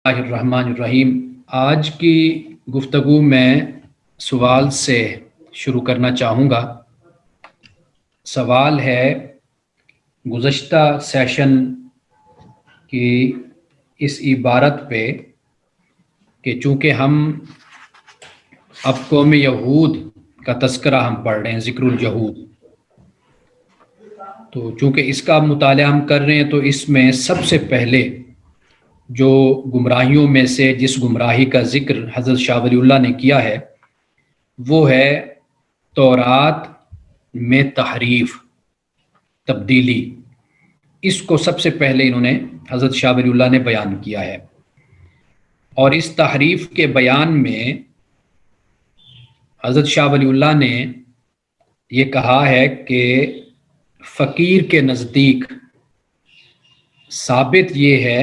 اللہ الرحمن الرحیم۔ آج کی گفتگو میں سوال سے شروع کرنا چاہوں گا۔ سوال ہے گزشتہ سیشن کی اس عبارت پہ کہ چونکہ ہم اب قوم یہود کا تذکرہ ہم پڑھ رہے ہیں، ذکر الیہود، تو چونکہ اس کا مطالعہ ہم کر رہے ہیں تو اس میں سب سے پہلے جو گمراہیوں میں سے جس گمراہی کا ذکر حضرت شاہ ولی اللہ نے کیا ہے وہ ہے تورات میں تحریف، تبدیلی۔ اس کو سب سے پہلے انہوں نے حضرت شاہ ولی اللہ نے بیان کیا ہے، اور اس تحریف کے بیان میں حضرت شاہ ولی اللہ نے یہ کہا ہے کہ فقیر کے نزدیک ثابت یہ ہے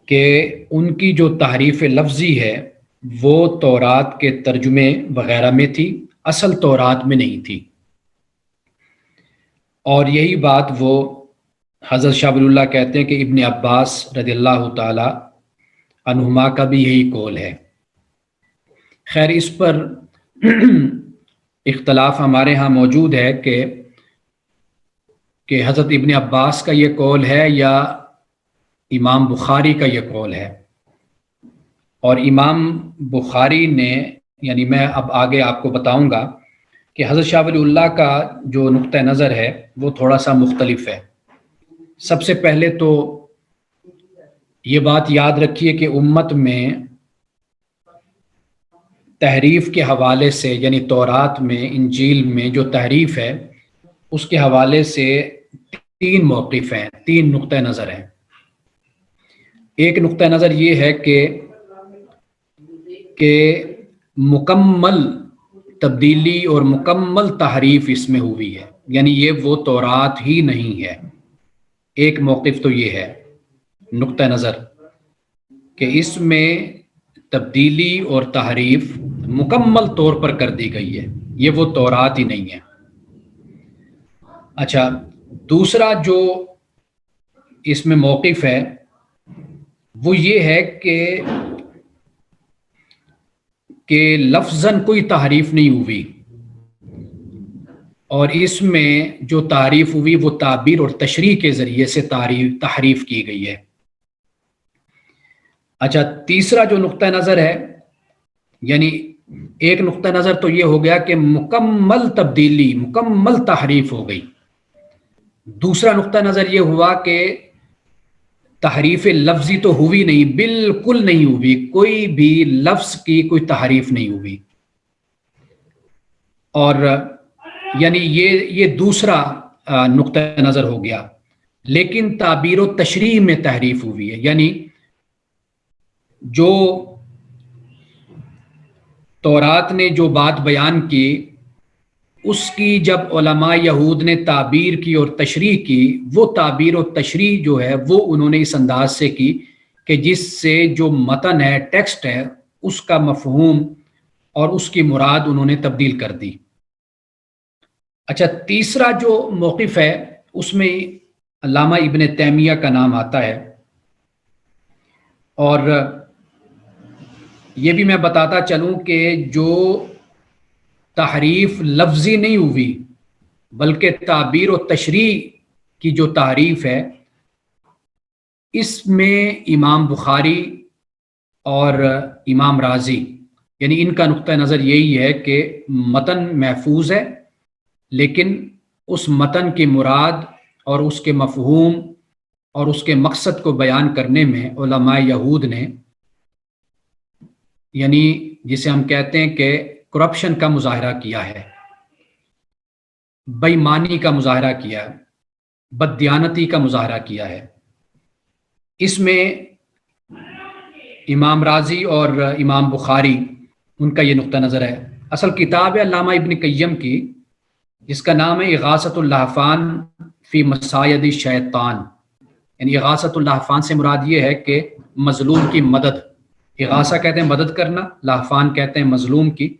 کہ ان کی جو تحریف لفظی ہے وہ تورات کے ترجمے وغیرہ میں تھی، اصل تورات میں نہیں تھی۔ اور یہی بات وہ حضرت شاہ ولی اللہ کہتے ہیں کہ ابن عباس رضی اللہ تعالی عنہما کا بھی یہی قول ہے۔ خیر، اس پر اختلاف ہمارے ہاں موجود ہے کہ حضرت ابن عباس کا یہ قول ہے یا امام بخاری کا یہ قول ہے۔ اور امام بخاری نے، یعنی میں اب آگے آپ کو بتاؤں گا کہ حضرت شاہ ولی اللہ کا جو نقطہ نظر ہے وہ تھوڑا سا مختلف ہے۔ سب سے پہلے تو یہ بات یاد رکھیے کہ امت میں تحریف کے حوالے سے، یعنی تورات میں، انجیل میں جو تحریف ہے اس کے حوالے سے تین موقف ہیں، تین نقطہ نظر ہیں۔ ایک نقطہ نظر یہ ہے کہ مکمل تبدیلی اور مکمل تحریف اس میں ہوئی ہے، یعنی یہ وہ تورات ہی نہیں ہے۔ ایک موقف تو یہ ہے، نقطہ نظر، کہ اس میں تبدیلی اور تحریف مکمل طور پر کر دی گئی ہے، یہ وہ تورات ہی نہیں ہے۔ اچھا، دوسرا جو اس میں موقف ہے وہ یہ ہے کہ لفظاً کوئی تحریف نہیں ہوئی، اور اس میں جو تعریف ہوئی وہ تعبیر اور تشریح کے ذریعے سے تحریف کی گئی ہے۔ اچھا، تیسرا جو نقطہ نظر ہے، یعنی ایک نقطہ نظر تو یہ ہو گیا کہ مکمل تبدیلی، مکمل تحریف ہو گئی۔ دوسرا نقطہ نظر یہ ہوا کہ تحریف لفظی تو ہوئی نہیں، بالکل نہیں ہوئی، کوئی بھی لفظ کی کوئی تحریف نہیں ہوئی۔ اور یعنی یہ دوسرا نقطہ نظر ہو گیا۔ لیکن تعبیر و تشریح میں تحریف ہوئی ہے، یعنی جو تورات نے جو بات بیان کی اس کی جب علماء یہود نے تعبیر کی اور تشریح کی، وہ تعبیر و تشریح جو ہے وہ انہوں نے اس انداز سے کی کہ جس سے جو متن ہے، ٹیکسٹ ہے، اس کا مفہوم اور اس کی مراد انہوں نے تبدیل کر دی۔ اچھا، تیسرا جو موقف ہے اس میں علامہ ابن تیمیہ کا نام آتا ہے، اور یہ بھی میں بتاتا چلوں کہ جو تحریف لفظی نہیں ہوئی بلکہ تعبیر و تشریح کی جو تعریف ہے، اس میں امام بخاری اور امام رازی، یعنی ان کا نقطہ نظر یہی ہے کہ متن محفوظ ہے، لیکن اس متن کی مراد اور اس کے مفہوم اور اس کے مقصد کو بیان کرنے میں علماء یہود نے، یعنی جسے ہم کہتے ہیں کہ کرپشن کا مظاہرہ کیا ہے، بے ایمانی کا مظاہرہ کیا ہے، بددیانتی کا مظاہرہ کیا ہے۔ اس میں امام رازی اور امام بخاری، ان کا یہ نقطہ نظر ہے۔ اصل کتاب ہے علامہ ابن قیم کی، جس کا نام ہے اغاثۃ اللہفان فی مصائد الشیطان، یعنی اغاثۃ اللہفان سے مراد یہ ہے کہ مظلوم کی مدد، اغاثہ کہتے ہیں مدد کرنا، لہفان کہتے ہیں مظلوم کی،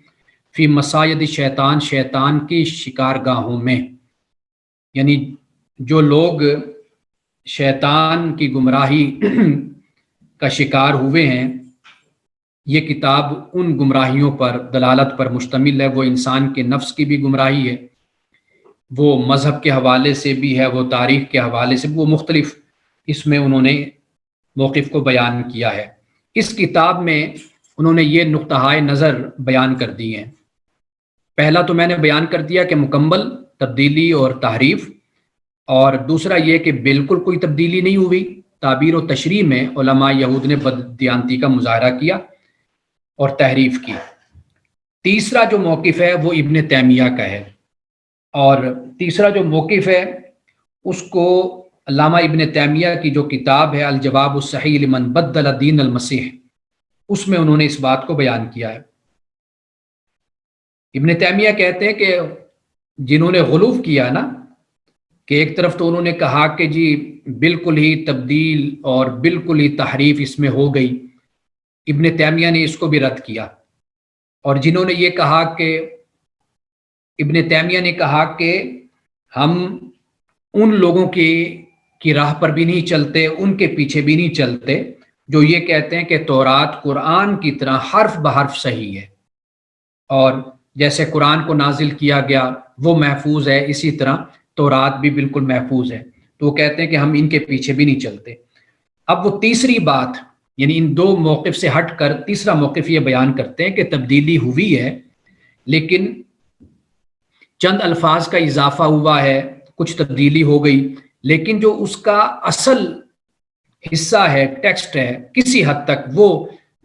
فی مصائد شیطان، شیطان کی شکارگاہوں میں، یعنی جو لوگ شیطان کی گمراہی کا شکار ہوئے ہیں، یہ کتاب ان گمراہیوں پر دلالت پر مشتمل ہے، وہ انسان کے نفس کی بھی گمراہی ہے، وہ مذہب کے حوالے سے بھی ہے، وہ تاریخ کے حوالے سے بھی، وہ مختلف اس میں انہوں نے موقف کو بیان کیا ہے۔ اس کتاب میں انہوں نے یہ نقطہ نظر بیان کر دی ہیں۔ پہلا تو میں نے بیان کر دیا کہ مکمل تبدیلی اور تحریف، اور دوسرا یہ کہ بالکل کوئی تبدیلی نہیں ہوئی، تعبیر و تشریح میں علماء یہود نے بددیانتی کا مظاہرہ کیا اور تحریف کی۔ تیسرا جو موقف ہے وہ ابن تیمیہ کا ہے، اور تیسرا جو موقف ہے اس کو علامہ ابن تیمیہ کی جو کتاب ہے الجواب الصحیح لمن بدل دین المسیح، اس میں انہوں نے اس بات کو بیان کیا ہے۔ ابن تیمیہ کہتے ہیں کہ جنہوں نے غلو کیا نا، کہ ایک طرف تو انہوں نے کہا کہ جی بالکل ہی تبدیل اور بالکل ہی تحریف اس میں ہو گئی، ابن تیمیہ نے اس کو بھی رد کیا، اور جنہوں نے یہ کہا کہ ابن تیمیہ نے کہا کہ ہم ان لوگوں کی راہ پر بھی نہیں چلتے، ان کے پیچھے بھی نہیں چلتے جو یہ کہتے ہیں کہ تورات قرآن کی طرح حرف بحرف صحیح ہے، اور جیسے قرآن کو نازل کیا گیا وہ محفوظ ہے، اسی طرح تورات بھی بالکل محفوظ ہے، تو وہ کہتے ہیں کہ ہم ان کے پیچھے بھی نہیں چلتے۔ اب وہ تیسری بات، یعنی ان دو موقف سے ہٹ کر تیسرا موقف یہ بیان کرتے ہیں کہ تبدیلی ہوئی ہے، لیکن چند الفاظ کا اضافہ ہوا ہے، کچھ تبدیلی ہو گئی، لیکن جو اس کا اصل حصہ ہے، ٹیکسٹ ہے، کسی حد تک وہ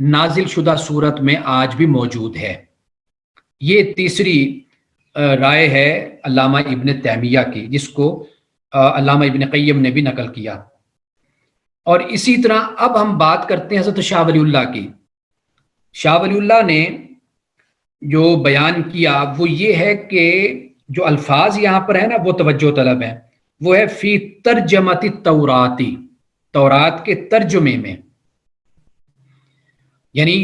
نازل شدہ صورت میں آج بھی موجود ہے۔ یہ تیسری رائے ہے علامہ ابن تیمیہ کی، جس کو علامہ ابن قیم نے بھی نقل کیا۔ اور اسی طرح اب ہم بات کرتے ہیں حضرت شاہ ولی اللہ کی۔ شاہ ولی اللہ نے جو بیان کیا وہ یہ ہے کہ جو الفاظ یہاں پر ہے نا وہ توجہ طلب ہے، وہ ہے فی ترجمۃ التوراتی، تورات کے ترجمے میں، یعنی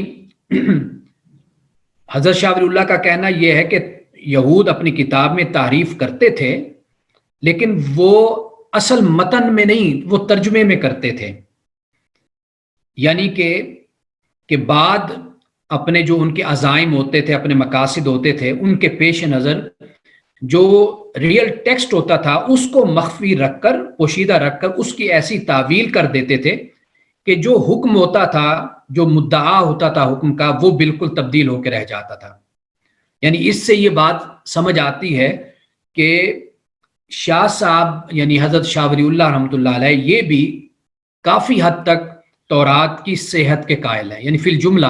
حضرت شاہ ولی اللہ کا کہنا یہ ہے کہ یہود اپنی کتاب میں تعریف کرتے تھے، لیکن وہ اصل متن میں نہیں، وہ ترجمے میں کرتے تھے، یعنی کہ بعد اپنے جو ان کے عزائم ہوتے تھے، اپنے مقاصد ہوتے تھے، ان کے پیش نظر جو ریئل ٹیکسٹ ہوتا تھا اس کو مخفی رکھ کر، پوشیدہ رکھ کر اس کی ایسی تعویل کر دیتے تھے کہ جو حکم ہوتا تھا، جو مدعا ہوتا تھا حکم کا، وہ بالکل تبدیل ہو کے رہ جاتا تھا۔ یعنی اس سے یہ بات سمجھ آتی ہے کہ شاہ صاحب یعنی حضرت شاہ ولی اللہ رحمۃ اللہ علیہ یہ بھی کافی حد تک تورات کی صحت کے قائل ہیں، یعنی فی الجملہ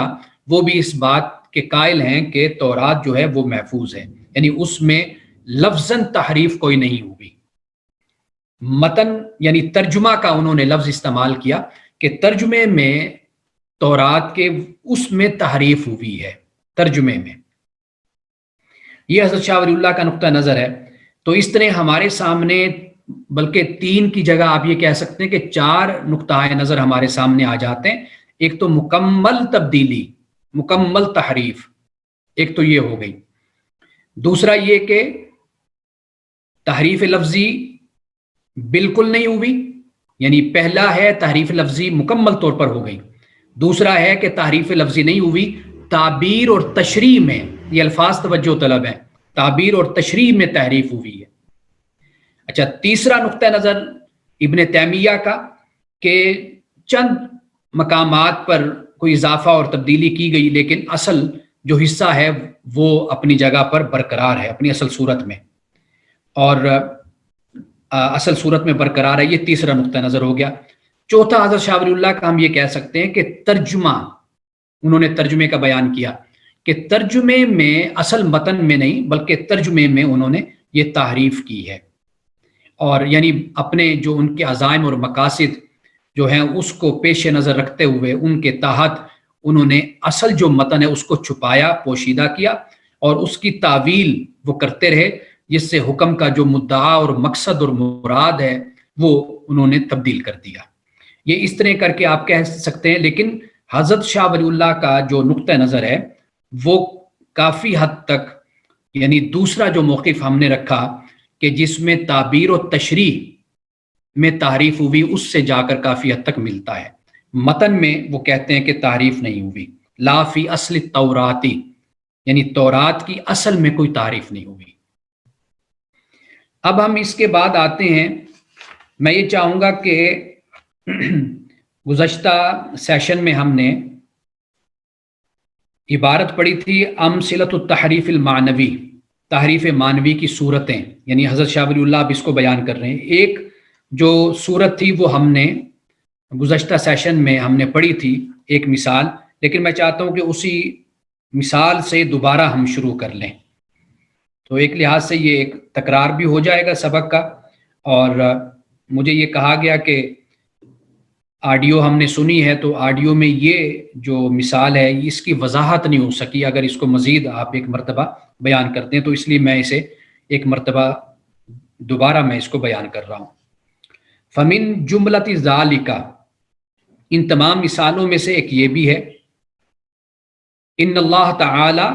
وہ بھی اس بات کے قائل ہیں کہ تورات جو ہے وہ محفوظ ہے، یعنی اس میں لفظاً تحریف کوئی نہیں ہوئی۔ متن یعنی ترجمہ کا انہوں نے لفظ استعمال کیا کہ ترجمے میں تورات کے اس میں تحریف ہوئی ہے، ترجمے میں۔ یہ حضرت شاہ ولی اللہ کا نقطہ نظر ہے۔ تو اس طرح ہمارے سامنے بلکہ 3 کی جگہ آپ یہ کہہ سکتے ہیں کہ 4 نقطہ نظر ہمارے سامنے آ جاتے ہیں۔ ایک تو مکمل تبدیلی، مکمل تحریف، ایک تو یہ ہو گئی۔ دوسرا یہ کہ تحریف لفظی بالکل نہیں ہوئی، یعنی پہلا ہے تحریف لفظی مکمل طور پر ہو گئی، دوسرا ہے کہ تحریف لفظی نہیں ہوئی، تعبیر اور تشریح میں، یہ الفاظ توجہ طلب ہیں، تعبیر اور تشریح میں تحریف ہوئی ہے۔ اچھا، تیسرا نقطہ نظر ابن تیمیہ کا کہ چند مقامات پر کوئی اضافہ اور تبدیلی کی گئی، لیکن اصل جو حصہ ہے وہ اپنی جگہ پر برقرار ہے، اپنی اصل صورت میں، اور اصل صورت میں برقرار ہے۔ یہ تیسرا نقطہ نظر ہو گیا۔ چوتھا حضرت شاہ ولی اللہ کا ہم یہ کہہ سکتے ہیں کہ ترجمہ، انہوں نے ترجمے کا بیان کیا کہ ترجمے میں اصل متن میں نہیں بلکہ ترجمے میں انہوں نے یہ تحریف کی ہے، اور یعنی اپنے جو ان کے عزائم اور مقاصد جو ہیں اس کو پیش نظر رکھتے ہوئے ان کے تحت انہوں نے اصل جو متن ہے اس کو چھپایا، پوشیدہ کیا، اور اس کی تعویل وہ کرتے رہے، جس سے حکم کا جو مدعا اور مقصد اور مراد ہے وہ انہوں نے تبدیل کر دیا۔ یہ اس طرح کر کے آپ کہہ سکتے ہیں، لیکن حضرت شاہ ولی اللہ کا جو نقطہ نظر ہے وہ کافی حد تک، یعنی دوسرا جو موقف ہم نے رکھا کہ جس میں تعبیر و تشریح میں تحریف ہوئی، اس سے جا کر کافی حد تک ملتا ہے۔ متن میں وہ کہتے ہیں کہ تعریف نہیں ہوئی، لا فی اصل توراتی، یعنی تورات کی اصل میں کوئی تعریف نہیں ہوئی۔ اب ہم اس کے بعد آتے ہیں، میں یہ چاہوں گا کہ گزشتہ سیشن میں ہم نے عبارت پڑھی تھی امثلۃ التحریف المعنوی، تحریف معنوی کی صورتیں، یعنی حضرت شاہ ولی اللہ اب اس کو بیان کر رہے ہیں۔ ایک جو صورت تھی وہ ہم نے گزشتہ سیشن میں ہم نے پڑھی تھی، ایک مثال، لیکن میں چاہتا ہوں کہ اسی مثال سے دوبارہ ہم شروع کر لیں، تو ایک لحاظ سے یہ ایک تکرار بھی ہو جائے گا سبق کا، اور مجھے یہ کہا گیا کہ آڈیو ہم نے سنی ہے تو آڈیو میں یہ جو مثال ہے اس کی وضاحت نہیں ہو سکی، اگر اس کو مزید آپ ایک مرتبہ بیان کرتے ہیں تو اس لیے میں اسے ایک مرتبہ دوبارہ میں اس کو بیان کر رہا ہوں۔ فمن جملۃ ذالک، ان تمام مثالوں میں سے ایک یہ بھی ہے، ان اللہ تعالی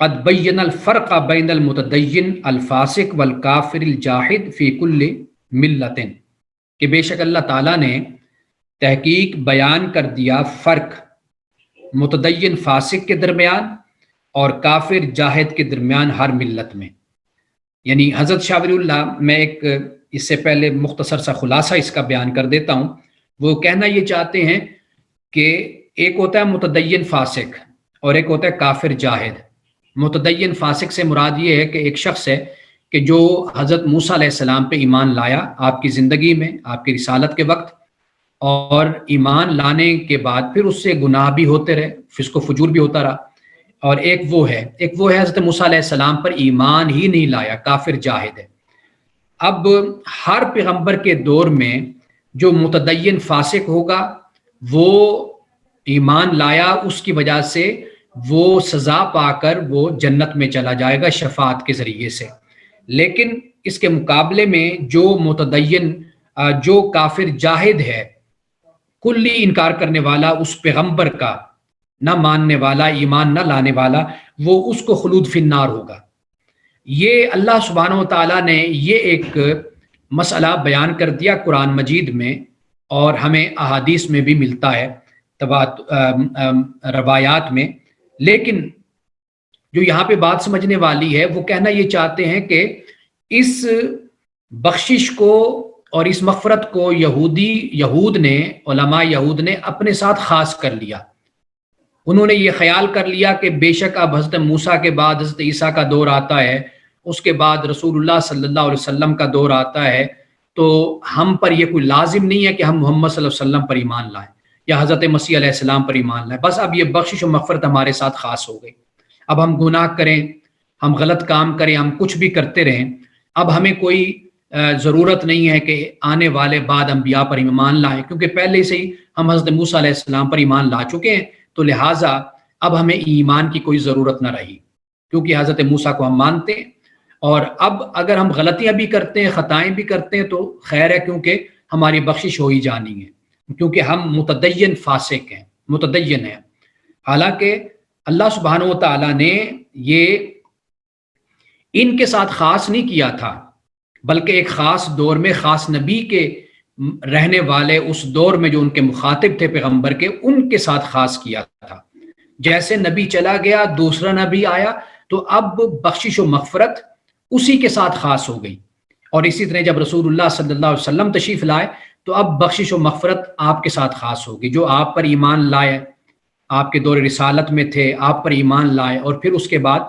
قد بین الفرق بین المتدین الفاسق والکافر الجاحد فی کل ملت، کہ بے شک اللہ تعالیٰ نے تحقیق بیان کر دیا فرق متدین فاسق کے درمیان اور کافر جاہد کے درمیان ہر ملت میں۔ یعنی حضرت شاہ ولی اللہ، میں ایک اس سے پہلے مختصر سا خلاصہ اس کا بیان کر دیتا ہوں، وہ کہنا یہ چاہتے ہیں کہ ایک ہوتا ہے متدین فاسق اور ایک ہوتا ہے کافر جاہد۔ متدین فاسق سے مراد یہ ہے کہ ایک شخص ہے کہ جو حضرت موسیٰ علیہ السلام پہ ایمان لایا آپ کی زندگی میں، آپ کی رسالت کے وقت، اور ایمان لانے کے بعد پھر اس سے گناہ بھی ہوتے رہے، فسق و فجور بھی ہوتا رہا، اور ایک وہ ہے حضرت موسیٰ علیہ السلام پر ایمان ہی نہیں لایا، کافر جاہد ہے۔ اب ہر پیغمبر کے دور میں جو متدین فاسق ہوگا وہ ایمان لایا، اس کی وجہ سے وہ سزا پا کر وہ جنت میں چلا جائے گا شفاعت کے ذریعے سے، لیکن اس کے مقابلے میں جو متدین جو کافر جاہد ہے، کلی انکار کرنے والا، اس پیغمبر کا نہ ماننے والا، ایمان نہ لانے والا، وہ اس کو خلود فی النار ہوگا۔ یہ اللہ سبحانہ و تعالیٰ نے یہ ایک مسئلہ بیان کر دیا قرآن مجید میں، اور ہمیں احادیث میں بھی ملتا ہے، روایات میں، لیکن جو یہاں پہ بات سمجھنے والی ہے وہ کہنا یہ چاہتے ہیں کہ اس بخشش کو اور اس مغفرت کو یہود نے، علماء یہود نے اپنے ساتھ خاص کر لیا۔ انہوں نے یہ خیال کر لیا کہ بے شک اب حضرت موسیٰ کے بعد حضرت عیسیٰ کا دور آتا ہے، اس کے بعد رسول اللہ صلی اللہ علیہ وسلم کا دور آتا ہے، تو ہم پر یہ کوئی لازم نہیں ہے کہ ہم محمد صلی اللہ علیہ وسلم پر ایمان لائیں یا حضرت مسیح علیہ السلام پر ایمان لائیں، بس اب یہ بخشش و مغفرت ہمارے ساتھ خاص ہو گئی۔ اب ہم گناہ کریں، ہم غلط کام کریں، ہم کچھ بھی کرتے رہیں، اب ہمیں کوئی ضرورت نہیں ہے کہ آنے والے بعد انبیاء پر ایمان لائیں، کیونکہ پہلے سے ہی ہم حضرت موسیٰ علیہ السلام پر ایمان لا چکے ہیں، تو لہٰذا اب ہمیں ایمان کی کوئی ضرورت نہ رہی، کیونکہ حضرت موسیٰ کو ہم مانتے ہیں۔ اور اب اگر ہم غلطیاں بھی کرتے ہیں، خطائیں بھی کرتے ہیں، تو خیر ہے، کیونکہ ہماری بخشش ہو ہی جانی ہے، کیونکہ ہم متدین فاسق ہیں، متدین ہیں۔ حالانکہ اللہ سبحانہ و تعالیٰ نے یہ ان کے ساتھ خاص نہیں کیا تھا، بلکہ ایک خاص دور میں خاص نبی کے رہنے والے اس دور میں جو ان کے مخاطب تھے پیغمبر کے، ان کے ساتھ خاص کیا تھا۔ جیسے نبی چلا گیا، دوسرا نبی آیا، تو اب بخشش و مغفرت اسی کے ساتھ خاص ہو گئی، اور اسی طرح جب رسول اللہ صلی اللہ علیہ وسلم تشریف لائے تو اب بخشش و مغفرت آپ کے ساتھ خاص ہوگی۔ جو آپ پر ایمان لائے، آپ کے دور رسالت میں تھے، آپ پر ایمان لائے، اور پھر اس کے بعد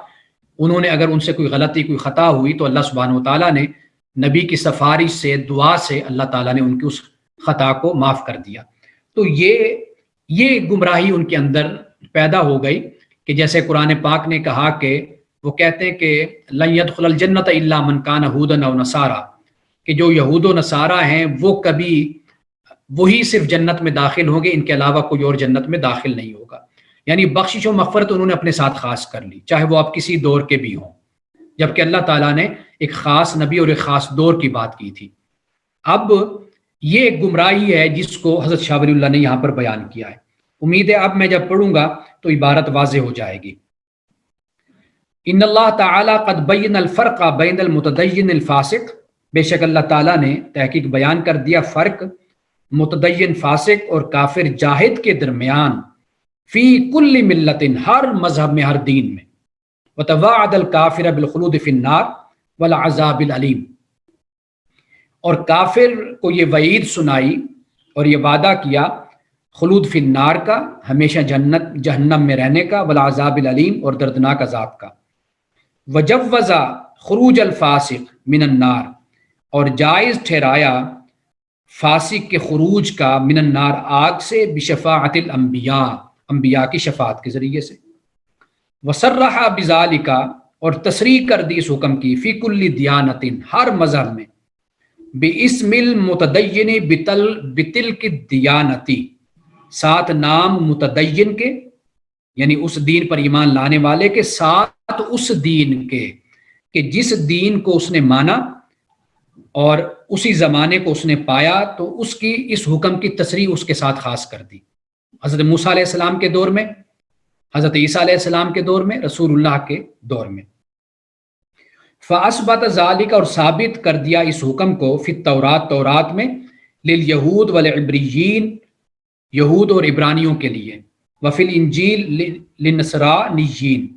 انہوں نے اگر ان سے کوئی غلطی، کوئی خطا ہوئی، تو اللہ سبحانہ و تعالیٰ نے نبی کی سفارش سے، دعا سے اللہ تعالیٰ نے ان کی اس خطا کو معاف کر دیا۔ تو یہ گمراہی ان کے اندر پیدا ہو گئی کہ جیسے قرآن پاک نے کہا کہ وہ کہتے ہیں کہ لن يدخل الجنت الا من کان ہودا او نصارا، کہ جو یہود و نصارہ ہیں وہ کبھی وہی صرف جنت میں داخل ہوں گے، ان کے علاوہ کوئی اور جنت میں داخل نہیں ہوگا۔ یعنی بخشش و مغفرت انہوں نے اپنے ساتھ خاص کر لی، چاہے وہ آپ کسی دور کے بھی ہوں، جبکہ اللہ تعالیٰ نے ایک خاص نبی اور ایک خاص دور کی بات کی تھی۔ اب یہ ایک گمراہی ہے جس کو حضرت شاہ ولی اللہ نے یہاں پر بیان کیا ہے۔ امید ہے اب میں جب پڑھوں گا تو عبارت واضح ہو جائے گی۔ ان اللہ تعالیٰ قد بین الفرق بین المتدین الفاسق، بے شک اللہ تعالیٰ نے تحقیق بیان کر دیا فرق متدین فاسق اور کافر جاہد کے درمیان، فی کل ملت، ہر مذہب میں، ہر دین میں، وتوعد الکافر بالخلود فی النار والعذاب العلیم، اور کافر کو یہ وعید سنائی اور یہ وعدہ کیا خلود فی النار کا، ہمیشہ جہنم میں رہنے کا، والعذاب العلیم، اور دردناک عذاب کا۔ وجوز خروج الفاسق من النار، اور جائز ٹھہرایا فاسق کے خروج کا من النار، آگ سے، بشفاعت الانبیاء، انبیاء کی شفاعت کے ذریعے سے۔ وصرح بذالک، اور تصریح کر دی اس حکم کی، فی کل دیانت، ہر مذہب میں، باسم المتدین بتلک الدیانتی، ساتھ نام متدین کے، یعنی اس دین پر ایمان لانے والے کے، ساتھ اس دین کے کہ جس دین کو اس نے مانا اور اسی زمانے کو اس نے پایا، تو اس کی اس حکم کی تصریح اس کے ساتھ خاص کر دی، حضرت موسیٰ علیہ السلام کے دور میں، حضرت عیسیٰ علیہ السلام کے دور میں، رسول اللہ کے دور میں۔ فَأَثْبَتَ ذَلِكَ، اور ثابت کر دیا اس حکم کو، فی التورات، تورات میں، لِلْيَهُودِ وَالْعِبْرِيِّينَ، یہود اور عبرانیوں کے لیے، وفی الانجیل للنصرانیین،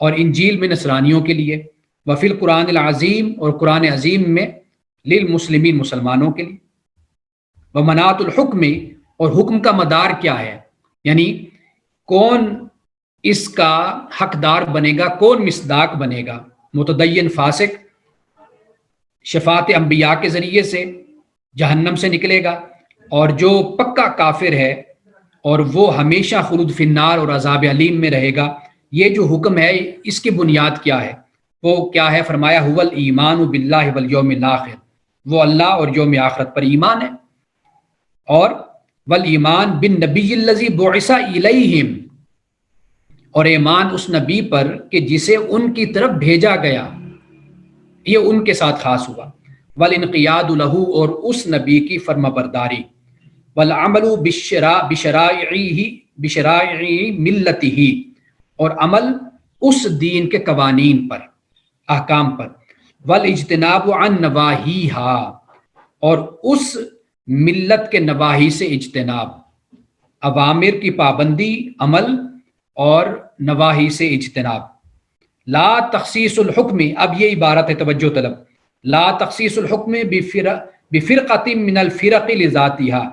اور انجیل میں نصرانیوں کے لیے، وفی القرآن العظیم، اور قرآن عظیم میں، للمسلمین، مسلمانوں کے لیے۔ ومناط الحکم، اور حکم کا مدار کیا ہے، یعنی کون اس کا حقدار بنے گا، کون مصداق بنے گا، متدین فاسق شفاعت انبیاء کے ذریعے سے جہنم سے نکلے گا، اور جو پکا کافر ہے اور وہ ہمیشہ خلود فی النار اور عذاب علیم میں رہے گا۔ یہ جو حکم ہے اس کی بنیاد کیا ہے، وہ کیا ہے؟ فرمایا هو الایمان باللہ والیوم الاخر، وہ اللہ اور یوم آخرت پر ایمان ہے، اور والایمان بالنبی الذی بعث الیہم، اور ایمان اس نبی پر کہ جسے ان کی طرف بھیجا گیا، یہ ان کے ساتھ خاص ہوا، والانقیاد لہ، اور اس نبی کی فرما برداری، والعمل بشرائع ملتہ، اور عمل اس دین کے قوانین پر، احکام پر، والاجتناب عن نواہیہا، اور اس ملت کے نواہی سے اجتناب، اوامر کی پابندی، عمل، اور نواہی سے اجتناب۔ لا تخصیص الحکم، اب یہ عبارت ہے توجہ طلب، لا تخصیص الحکم بفرقۃ من الفرق لذاتہا،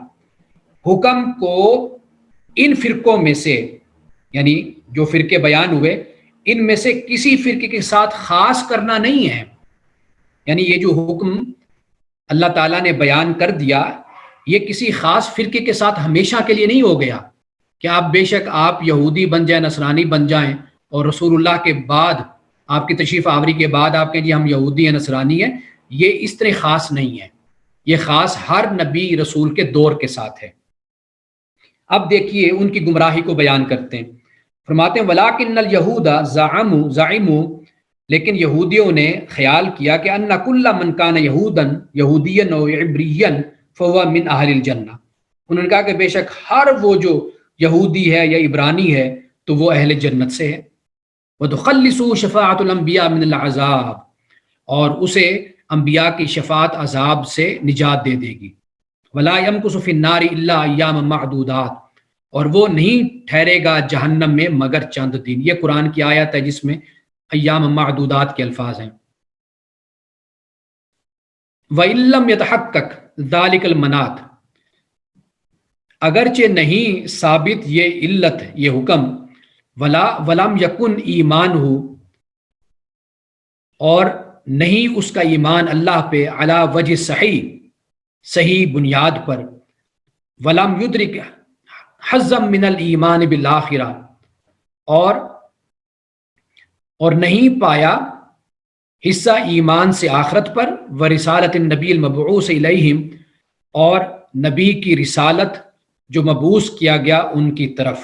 حکم کو ان فرقوں میں سے، یعنی جو فرقے بیان ہوئے ان میں سے کسی فرقے کے ساتھ خاص کرنا نہیں ہے، یعنی یہ جو حکم اللہ تعالیٰ نے بیان کر دیا یہ کسی خاص فرقے کے ساتھ ہمیشہ کے لیے نہیں ہو گیا کہ آپ بے شک آپ یہودی بن جائیں، نصرانی بن جائیں، اور رسول اللہ کے بعد، آپ کی تشریف آوری کے بعد آپ کہیں جی ہم یہودی ہیں، نصرانی ہیں۔ یہ اس طرح خاص نہیں ہے، یہ خاص ہر نبی رسول کے دور کے ساتھ ہے۔ اب دیکھیے ان کی گمراہی کو بیان کرتے ہیں، فرماتے ہیں وَلَٰكِنَّ الْيَهُودَ زَعِمُوا، لیکن یہودیوں نے خیال کیا کہ أَنَّ كُلَّ مَنْ كَانَ يَهُودًا يَهُودِيًّا أَوْ عِبْرِيًّا فَهُوَ مِنْ أَهْلِ الْجَنَّةِ، انہوں نے کہا کہ بے شک ہر وہ جو یہودی ہے یا عبرانی ہے تو وہ اہل جنت سے ہے۔ وَتُخَلِّصُ شَفَاعَةُ الْأَنْبِيَاءِ مِنَ الْعَذَابِ، اور اسے انبیاء کی شفاعت عذاب سے نجات دے دے گی۔ وَلَا يَمْكُثُ فِي النَّارِ إِلَّا أَيَّامًا مَعْدُودَاتٍ، اور وہ نہیں ٹھہرے گا جہنم میں مگر چند دن۔ یہ قرآن کی آیت ہے جس میں ایام معدودات کے الفاظ ہیں۔ وَإِن لَّمْ يَتَحَقَّقْ ذَلِكَ الْمَنَاطُ، اگرچہ نہیں ثابت یہ علت، یہ حکم، وَلَمْ يَكُنْ ایمانہ، اور نہیں اس کا ایمان اللہ پہ، علی وجہ صحیح، صحیح بنیاد پر، وَلَمْ يُدْرِكْ حَظًّا مِّنَ الْإِيمَانِ بِالْآخِرَةِ، اور نہیں پایا حصہ ایمان سے آخرت پر، ورسالت النبی المبعوث الیہم، اور نبی کی رسالت جو مبعوث کیا گیا ان کی طرف۔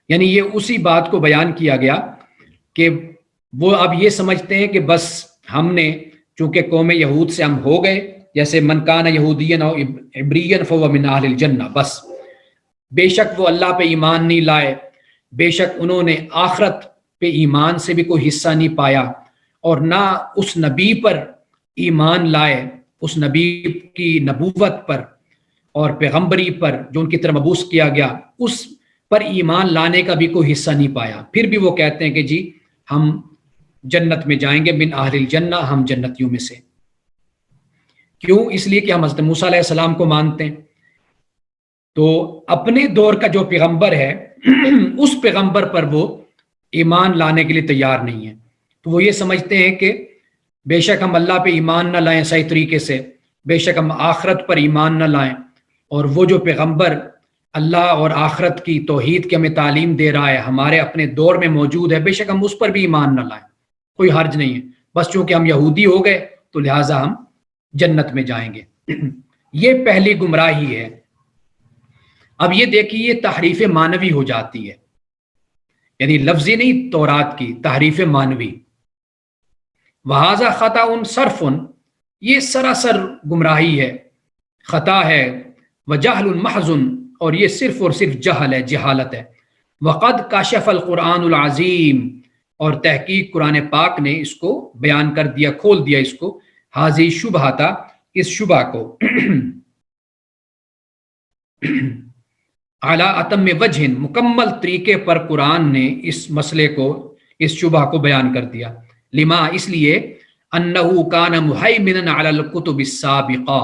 یعنی یہ اسی بات کو بیان کیا گیا کہ وہ اب یہ سمجھتے ہیں کہ بس ہم نے چونکہ قوم یہود سے ہم ہو گئے، جیسے من کان یہودین او عبرین فہو من اہل الجنہ، بس بے شک وہ اللہ پہ ایمان نہیں لائے، بے شک انہوں نے آخرت پہ ایمان سے بھی کوئی حصہ نہیں پایا، اور نہ اس نبی پر ایمان لائے، اس نبی کی نبوت پر اور پیغمبری پر جو ان کی طرف مبعوث کیا گیا اس پر ایمان لانے کا بھی کوئی حصہ نہیں پایا، پھر بھی وہ کہتے ہیں کہ جی ہم جنت میں جائیں گے، من اہل الجنہ، ہم جنتیوں میں سے۔ کیوں؟ اس لیے کہ ہم حضرت موسیٰ علیہ السلام کو مانتے ہیں، تو اپنے دور کا جو پیغمبر ہے اس پیغمبر پر وہ ایمان لانے کے لیے تیار نہیں ہے، تو وہ یہ سمجھتے ہیں کہ بے شک ہم اللہ پہ ایمان نہ لائیں صحیح طریقے سے، بے شک ہم آخرت پر ایمان نہ لائیں، اور وہ جو پیغمبر اللہ اور آخرت کی توحید کی ہمیں تعلیم دے رہا ہے ہمارے اپنے دور میں موجود ہے، بے شک ہم اس پر بھی ایمان نہ لائیں، کوئی حرج نہیں ہے، بس چونکہ ہم یہودی ہو گئے تو لہٰذا ہم جنت میں جائیں گے۔ یہ پہلی گمراہی ہے۔ اب یہ دیکھیے یہ تحریف معنوی ہو جاتی ہے، یعنی لفظی نہیں تورات کی، تحریف معنوی۔ وہذا خطا صرف، یہ سراسر گمراہی ہے، خطا ہے، وجہل محض، اور یہ صرف اور صرف جہل ہے، جہالت ہے۔ وقد کاشف القرآن العظیم، اور تحقیق قرآن پاک نے اس کو بیان کر دیا، کھول دیا اس کو، حاضی شبہ تھا، اس شبہ کو، اعلی اتم وجہ، مکمل طریقے پر قرآن نے اس مسئلے کو، اس شبہ کو بیان کر دیا۔ لما، اس لیے، انہ کان مہیمنا علی الکتب السابقہ،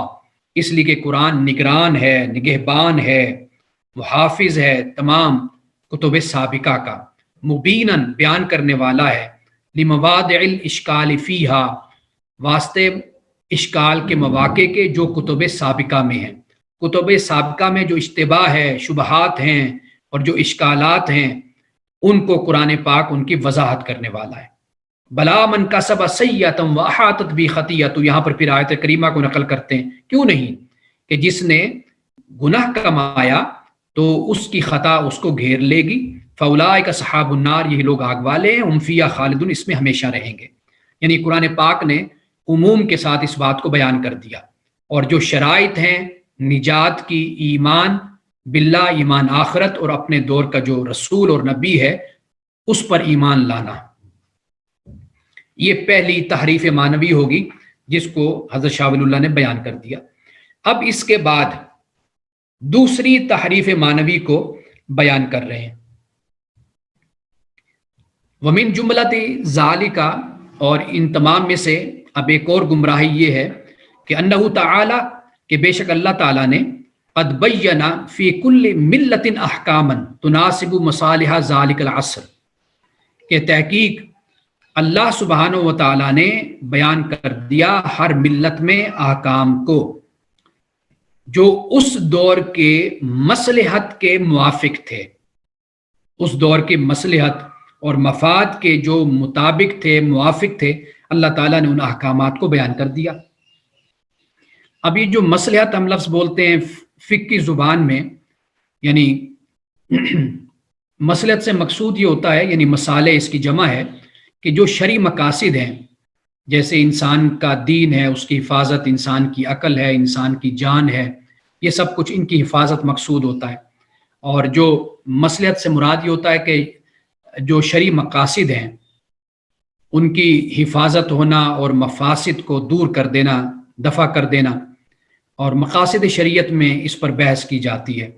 اس لیے کہ قرآن نگران ہے، نگہبان ہے، محافظ ہے تمام کتب سابقہ کا، مبیناً، بیان کرنے والا ہے، لمواضع الاشکال فیہا، واسطے اشکال کے مواقع کے جو کتب سابقہ میں ہیں۔ کتب سابقہ میں جو اشتباہ ہے، شبہات ہیں اور جو اشکالات ہیں، ان کو قرآن پاک ان کی وضاحت کرنے والا ہے۔ بلا من کسب سیئۃ واحاطت بہ خطیئۃ، یہاں پر پھر آیت کریمہ کو نقل کرتے ہیں، کیوں نہیں کہ جس نے گناہ کمایا تو اس کی خطا اس کو گھیر لے گی، فاولئک اصحاب النار، یہی لوگ آگ والے ہیں، ہم فیہا خالدون، اس میں ہمیشہ رہیں گے۔ یعنی قرآن پاک نے عموم کے ساتھ اس بات کو بیان کر دیا، اور جو شرائط ہیں نجات کی، ایمان باللہ، ایمان آخرت، اور اپنے دور کا جو رسول اور نبی ہے اس پر ایمان لانا، یہ پہلی تحریف معنوی ہوگی جس کو حضرت شاہ ولی اللہ نے بیان کر دیا۔ اب اس کے بعد دوسری تحریف معنوی کو بیان کر رہے ہیں۔ ومن جملۃ ذالک، اور ان تمام میں سے اب ایک اور گمراہی یہ ہے کہ انہ تعالی، کہ بے شک اللہ تعالیٰ نے قد بینا فی کل ملت احکاما تناسب مصالح ذالک العصر، کہ تحقیق اللہ سبحانہ و تعالیٰ نے بیان کر دیا ہر ملت میں احکام کو جو اس دور کے مصلحت کے موافق تھے، اس دور کے مصلحت اور مفاد کے جو مطابق تھے، موافق تھے، اللہ تعالیٰ نے ان احکامات کو بیان کر دیا۔ اب یہ جو مصلحت ہم لفظ بولتے ہیں فقہ کی زبان میں، یعنی مصلحت سے مقصود یہ ہوتا ہے، یعنی مصالح اس کی جمع ہے، کہ جو شرعی مقاصد ہیں، جیسے انسان کا دین ہے، اس کی حفاظت، انسان کی عقل ہے، انسان کی جان ہے، یہ سب کچھ ان کی حفاظت مقصود ہوتا ہے۔ اور جو مصلحت سے مراد یہ ہوتا ہے کہ جو شرعی مقاصد ہیں ان کی حفاظت ہونا اور مفاسد کو دور کر دینا، دفع کر دینا، اور مقاصد شریعت میں اس پر بحث کی جاتی ہے۔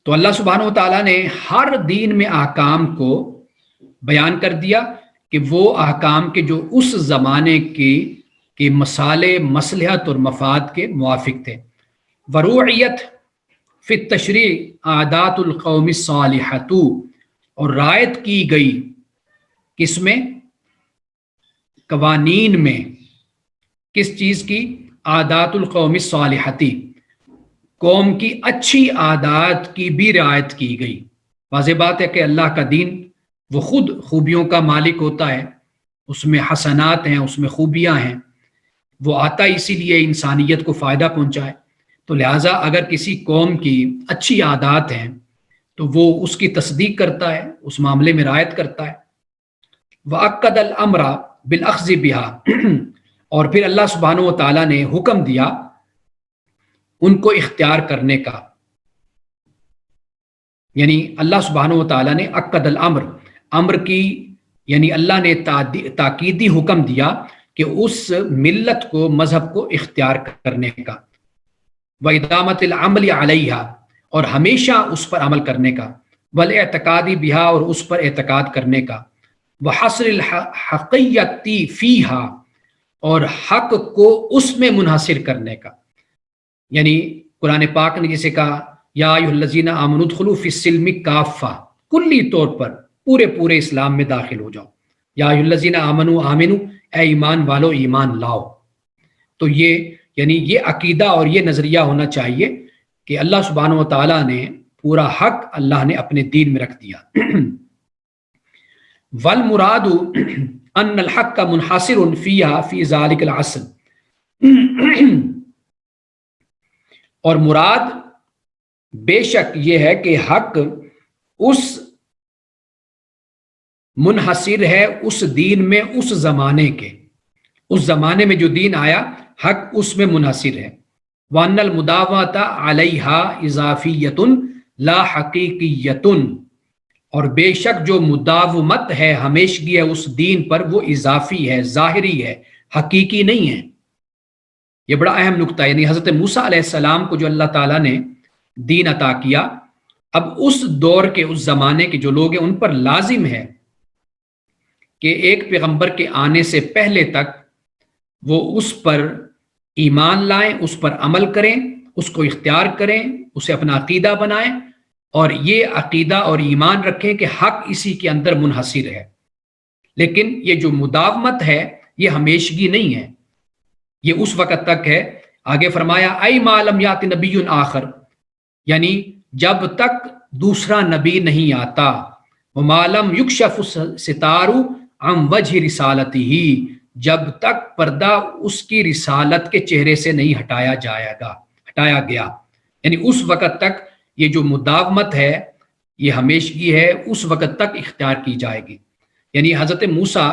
تو اللہ سبحانہ و تعالیٰ نے ہر دین میں احکام کو بیان کر دیا کہ وہ احکام کے جو اس زمانے کی مصالح، مصلحت اور مفاد کے موافق تھے۔ وروعیت فی التشریع عادات القوم الصالحۃ، اور رعایت کی گئی کس میں؟ قوانین میں۔ کس چیز کی؟ عادات القوم الصالحۃ، قوم کی اچھی عادات کی بھی رعایت کی گئی۔ واضح بات ہے کہ اللہ کا دین وہ خود خوبیوں کا مالک ہوتا ہے، اس میں حسنات ہیں، اس میں خوبیاں ہیں، وہ آتا اسی لیے انسانیت کو فائدہ پہنچائے، تو لہٰذا اگر کسی قوم کی اچھی عادات ہیں تو وہ اس کی تصدیق کرتا ہے، اس معاملے میں رعایت کرتا ہے۔ وَأَكَّدَ الْأَمْرَ بِالْأَخْذِ بِهَا، اور پھر اللہ سبحانہ و تعالیٰ نے حکم دیا ان کو اختیار کرنے کا، یعنی اللہ سبحانہ و تعالیٰ نے اکد الامر، امر کی، یعنی اللہ نے تاکیدی حکم دیا کہ اس ملت کو، مذہب کو اختیار کرنے کا۔ وَإِدَامَةِ الْعَمْلِ عَلَيْهَا، اور ہمیشہ اس پر عمل کرنے کا، وَالْاعْتِقَادِ بِهَا، اور اس پر اعتقاد کرنے کا، وَحَصْرِ الْحَقِّیَّةِ فِیہَا، اور حق کو اس میں منحصر کرنے کا. یعنی قرآن پاک نے جسے کہا یا ایھا الذین آمنوا ادخلوا فی السلم کافہ، کلی طور پر پورے اسلام میں داخل ہو جاؤ. یا ایھا الذین آمنوا آمنو، اے ایمان والو ایمان لاؤ. تو یہ یعنی یہ عقیدہ اور یہ نظریہ ہونا چاہیے کہ اللہ سبحانہ و تعالیٰ نے پورا حق اللہ نے اپنے دین میں رکھ دیا. والمراد ان الحق منحصر فیہا فی ذالک العصر، اور مراد بے شک یہ ہے کہ حق اس منحصر ہے اس دین میں، اس زمانے کے، اس زمانے میں جو دین آیا حق اس میں منحصر ہے. وَأَنَّ الْمُدَاوَمَةَ عَلَيْهَا اِضَافِیَّةٌ لَا حَقِیقِیَّةٌ، اور بے شک جو مداومت ہے، ہمیشگی ہے اس دین پر، وہ اضافی ہے، ظاہری ہے، حقیقی نہیں ہے. یہ بڑا اہم نکتہ ہے. یعنی حضرت موسیٰ علیہ السلام کو جو اللہ تعالیٰ نے دین عطا کیا، اب اس دور کے، اس زمانے کے جو لوگ ہیں ان پر لازم ہے کہ ایک پیغمبر کے آنے سے پہلے تک وہ اس پر ایمان لائیں، اس پر عمل کریں، اس کو اختیار کریں، اسے اپنا عقیدہ بنائیں، اور یہ عقیدہ اور ایمان رکھیں کہ حق اسی کے اندر منحصر ہے. لیکن یہ جو مداومت ہے یہ ہمیشگی نہیں ہے، یہ اس وقت تک ہے. آگے فرمایا اَیْ مَا لَمْ یَأْتِ نَبِیٌّ آخر، یعنی جب تک دوسرا نبی نہیں آتا. وَمَا لَمْ يُكْشَفُ السِّتَارُ عَنْ وَجْهِ رِسَالَتِهِ، جب تک پردہ اس کی رسالت کے چہرے سے نہیں ہٹایا گیا. یعنی اس وقت تک یہ جو مداومت ہے یہ ہمیشگی ہے، اس وقت تک اختیار کی جائے گی. یعنی حضرت موسیٰ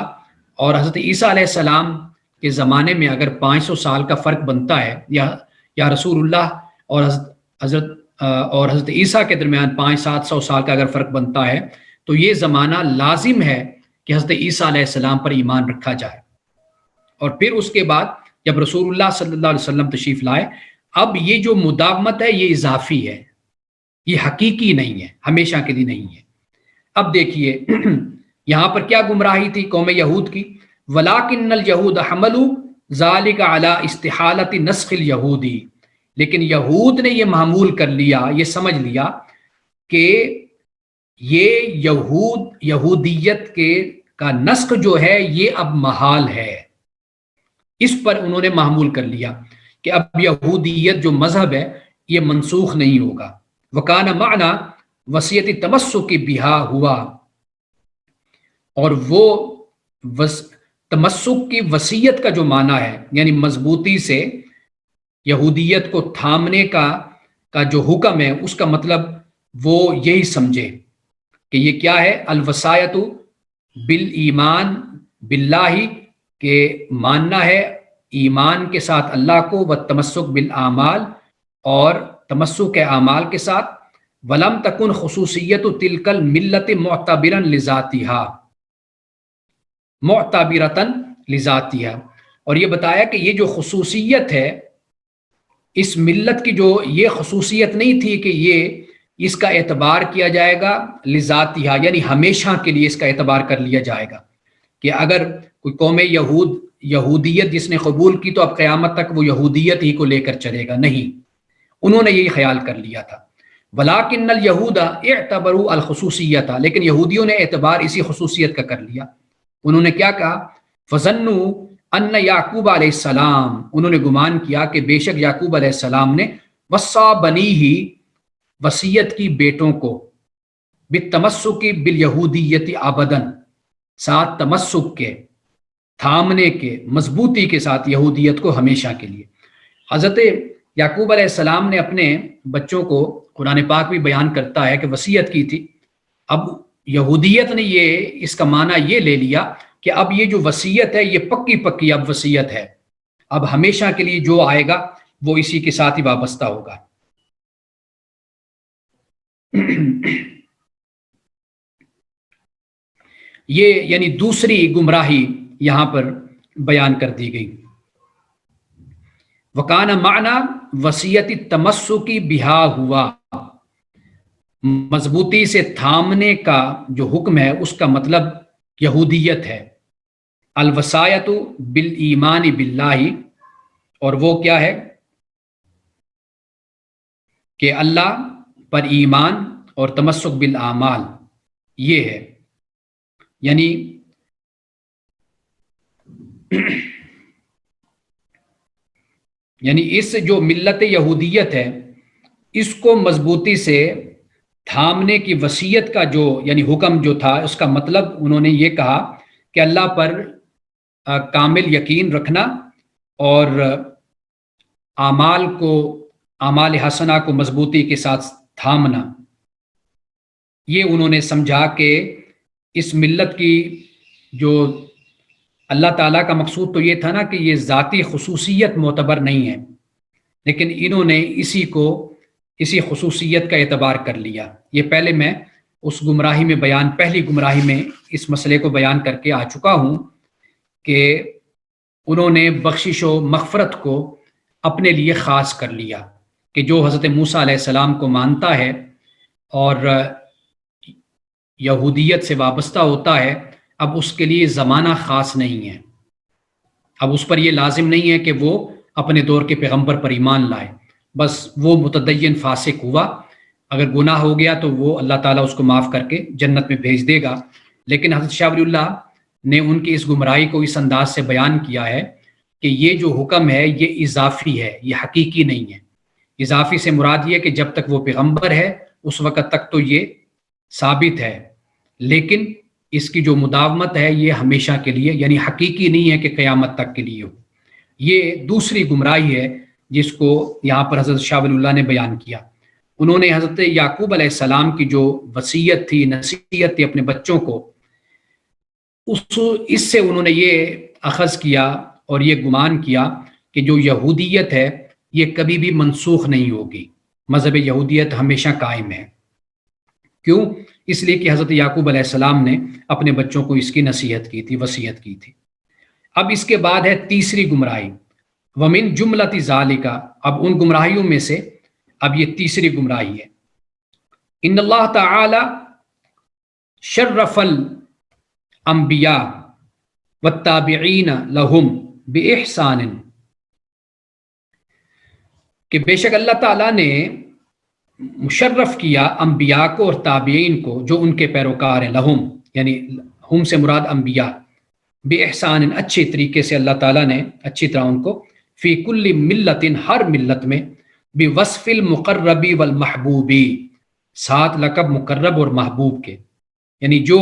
اور حضرت عیسیٰ علیہ السلام کے زمانے میں اگر 500 سال کا فرق بنتا ہے، یا رسول اللہ اور حضرت عیسیٰ کے درمیان 500-700 سال کا اگر فرق بنتا ہے، تو یہ زمانہ لازم ہے کہ حضرت عیسیٰ علیہ السلام پر ایمان رکھا جائے. اور پھر اس کے بعد جب رسول اللہ صلی اللہ علیہ وسلم تشریف لائے، اب یہ جو مداومت ہے یہ اضافی ہے، یہ حقیقی نہیں ہے، ہمیشہ کے لیے نہیں ہے. اب دیکھیے یہاں پر کیا گمراہی تھی قوم یہود کی. وَلَٰكِنَّ الْيَهُودَ حَمَلُوا ذَلِكَ عَلَىٰ اسْتِحَالَةِ نَسْخِ الْيَهُودِ، لیکن یہود نے یہ معمول کر لیا، یہ سمجھ لیا کہ یہ یہودیت کا نسخ جو ہے یہ اب محال ہے. اس پر انہوں نے معمول کر لیا کہ اب یہودیت جو مذہب ہے یہ منسوخ نہیں ہوگا. وَكَانَ مَعْنَا وَصِيَّةِ التَّمَسُّكِ بِهَا ہوا، اور وہ تمسک کی وصیت کا جو معنی ہے، یعنی مضبوطی سے یہودیت کو تھامنے کا جو حکم ہے، اس کا مطلب وہ یہی سمجھے کہ یہ کیا ہے، الوصایت بالایمان باللہ، کہ ماننا ہے ایمان کے ساتھ اللہ کو، والتمسک بالاعمال، اور تمسک اعمال کے ساتھ. ولم تکن خصوصیت تلک الملت معتبرا لذاتها، معتبرتاً لذاتها، اور یہ بتایا کہ یہ جو خصوصیت ہے اس ملت کی، جو یہ خصوصیت نہیں تھی کہ یہ اس کا اعتبار کیا جائے گا لذاتها، یعنی ہمیشہ کے لیے اس کا اعتبار کر لیا جائے گا کہ اگر کوئی قوم یہودیت جس نے قبول کی تو اب قیامت تک وہ یہودیت ہی کو لے کر چلے گا. نہیں، انہوں نے یہی خیال کر لیا تھا. وَلَٰكِنَّ الْيَهُودَ اعْتَبَرُوا الْخُصُوصِيَّةَ، لیکن یہودیوں نے اعتبار اسی خصوصیت کا کر لیا. انہوں نے کیا کہا، فَظَنُّوا أَنَّ يَعْقُوبَ علیہ السلام، انہوں نے گمان کیا کہ بے شک یعقوب علیہ السلام نے وصّىٰ بنیہ، وصیت کی بیٹوں کو، بالتمسک بالیہودیت ابداً، ساتھ تمسک کے، تھامنے کے، مضبوطی کے ساتھ یہودیت کو ہمیشہ کے لیے. حضرت یعقوب علیہ السلام نے اپنے بچوں کو، قرآن پاک بھی بیان کرتا ہے کہ وصیت کی تھی. اب یہودیت نے اس کا معنی یہ لے لیا کہ اب یہ جو وصیت ہے یہ پکی اب وصیت ہے، اب ہمیشہ کے لیے جو آئے گا وہ اسی کے ساتھ ہی وابستہ ہوگا. یہ یعنی دوسری گمراہی یہاں پر بیان کر دی گئی. وَكَانَ مَعْنَا وصیت تمسکی بہا ہوا، مضبوطی سے تھامنے کا جو حکم ہے اس کا مطلب یہودیت ہے۔ الوصایت بالایمان باللہ، اور وہ کیا ہے کہ اللہ پر ایمان اور تمسک بالاعمال، یہ ہے یعنی اس جو ملت یہودیت ہے اس کو مضبوطی سے تھامنے کی وصیت کا جو یعنی حکم جو تھا، اس کا مطلب انہوں نے یہ کہا کہ اللہ پر کامل یقین رکھنا اور اعمال حسنہ کو مضبوطی کے ساتھ تھامنا۔ یہ انہوں نے سمجھا کہ اس ملت کی جو اللہ تعالیٰ کا مقصود تو یہ تھا نا کہ یہ ذاتی خصوصیت معتبر نہیں ہے، لیکن انہوں نے اسی خصوصیت کا اعتبار کر لیا۔ یہ پہلے میں اس گمراہی میں پہلی گمراہی میں اس مسئلے کو بیان کر کے آ چکا ہوں کہ انہوں نے بخشش و مغفرت کو اپنے لیے خاص کر لیا کہ جو حضرت موسیٰ علیہ السلام کو مانتا ہے اور یہودیت سے وابستہ ہوتا ہے، اب اس کے لیے زمانہ خاص نہیں ہے، اب اس پر یہ لازم نہیں ہے کہ وہ اپنے دور کے پیغمبر پر ایمان لائے، بس وہ متدین فاسق ہوا، اگر گناہ ہو گیا تو وہ اللہ تعالیٰ اس کو معاف کر کے جنت میں بھیج دے گا۔ لیکن حضرت شاہ ولی اللہ نے ان کی اس گمراہی کو اس انداز سے بیان کیا ہے کہ یہ جو حکم ہے یہ اضافی ہے، یہ حقیقی نہیں ہے۔ اضافی سے مراد یہ کہ جب تک وہ پیغمبر ہے اس وقت تک تو یہ ثابت ہے، لیکن اس کی جو مداومت ہے یہ ہمیشہ کے لیے، یعنی حقیقی نہیں ہے کہ قیامت تک کے لیے ہو۔ یہ دوسری گمراہی ہے جس کو یہاں پر حضرت شاہ ولی اللہ نے بیان کیا۔ انہوں نے حضرت یعقوب علیہ السلام کی جو وصیت تھی، نصیحت تھی اپنے بچوں کو، اس سے انہوں نے یہ اخذ کیا اور یہ گمان کیا کہ جو یہودیت ہے یہ کبھی بھی منسوخ نہیں ہوگی، مذہب یہودیت ہمیشہ قائم ہے۔ کیوں؟ اس لیے کہ حضرت یعقوب علیہ السلام نے اپنے بچوں کو اس کی نصیحت کی تھی، وصیت کی تھی۔ اب اس کے بعد ہے تیسری گمراہی، ومن جملۃ ذالک، اب ان گمراہیوں میں سے اب یہ تیسری گمراہی ہے۔ ان اللہ تعالی شرف الانبیاء والتابعین لہم باحسان، کہ بے شک اللہ تعالیٰ نے مشرف کیا انبیاء کو اور تابعین کو جو ان کے پیروکار ہیں، لہم یعنی ہم سے مراد انبیاء، بے احسان اچھے طریقے سے اللہ تعالیٰ نے اچھی طرح ان کو، فی کل ملت ہر ملت میں، بوصف المقربی والمحبوبی ساتھ لقب مقرب اور محبوب کے، یعنی جو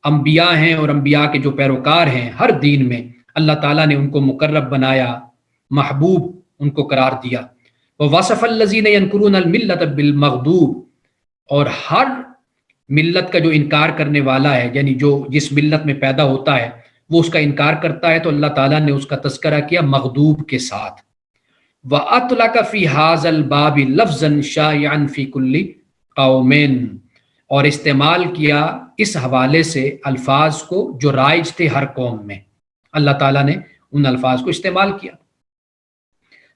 انبیاء ہیں اور انبیاء کے جو پیروکار ہیں ہر دین میں اللہ تعالیٰ نے ان کو مقرب بنایا، محبوب ان کو قرار دیا۔ وَوَصَفَ الَّذِينَ يَنْكُرُونَ الْمِلَّةَ بِالْمَغْضُوبِ، اور ہر ملت کا جو انکار کرنے والا ہے، یعنی جو جس ملت میں پیدا ہوتا ہے وہ اس کا انکار کرتا ہے، تو اللہ تعالیٰ نے اس کا تذکرہ کیا مغضوب کے ساتھ۔ وَأَطْلَقَ فِي هَذَا الْبَابِ لَفْظًا شَائِعًا فِي كُلِّ قَوْمٍ، اور استعمال کیا اس حوالے سے الفاظ کو جو رائج تھے ہر قوم میں، اللہ تعالیٰ نے ان الفاظ کو استعمال کیا۔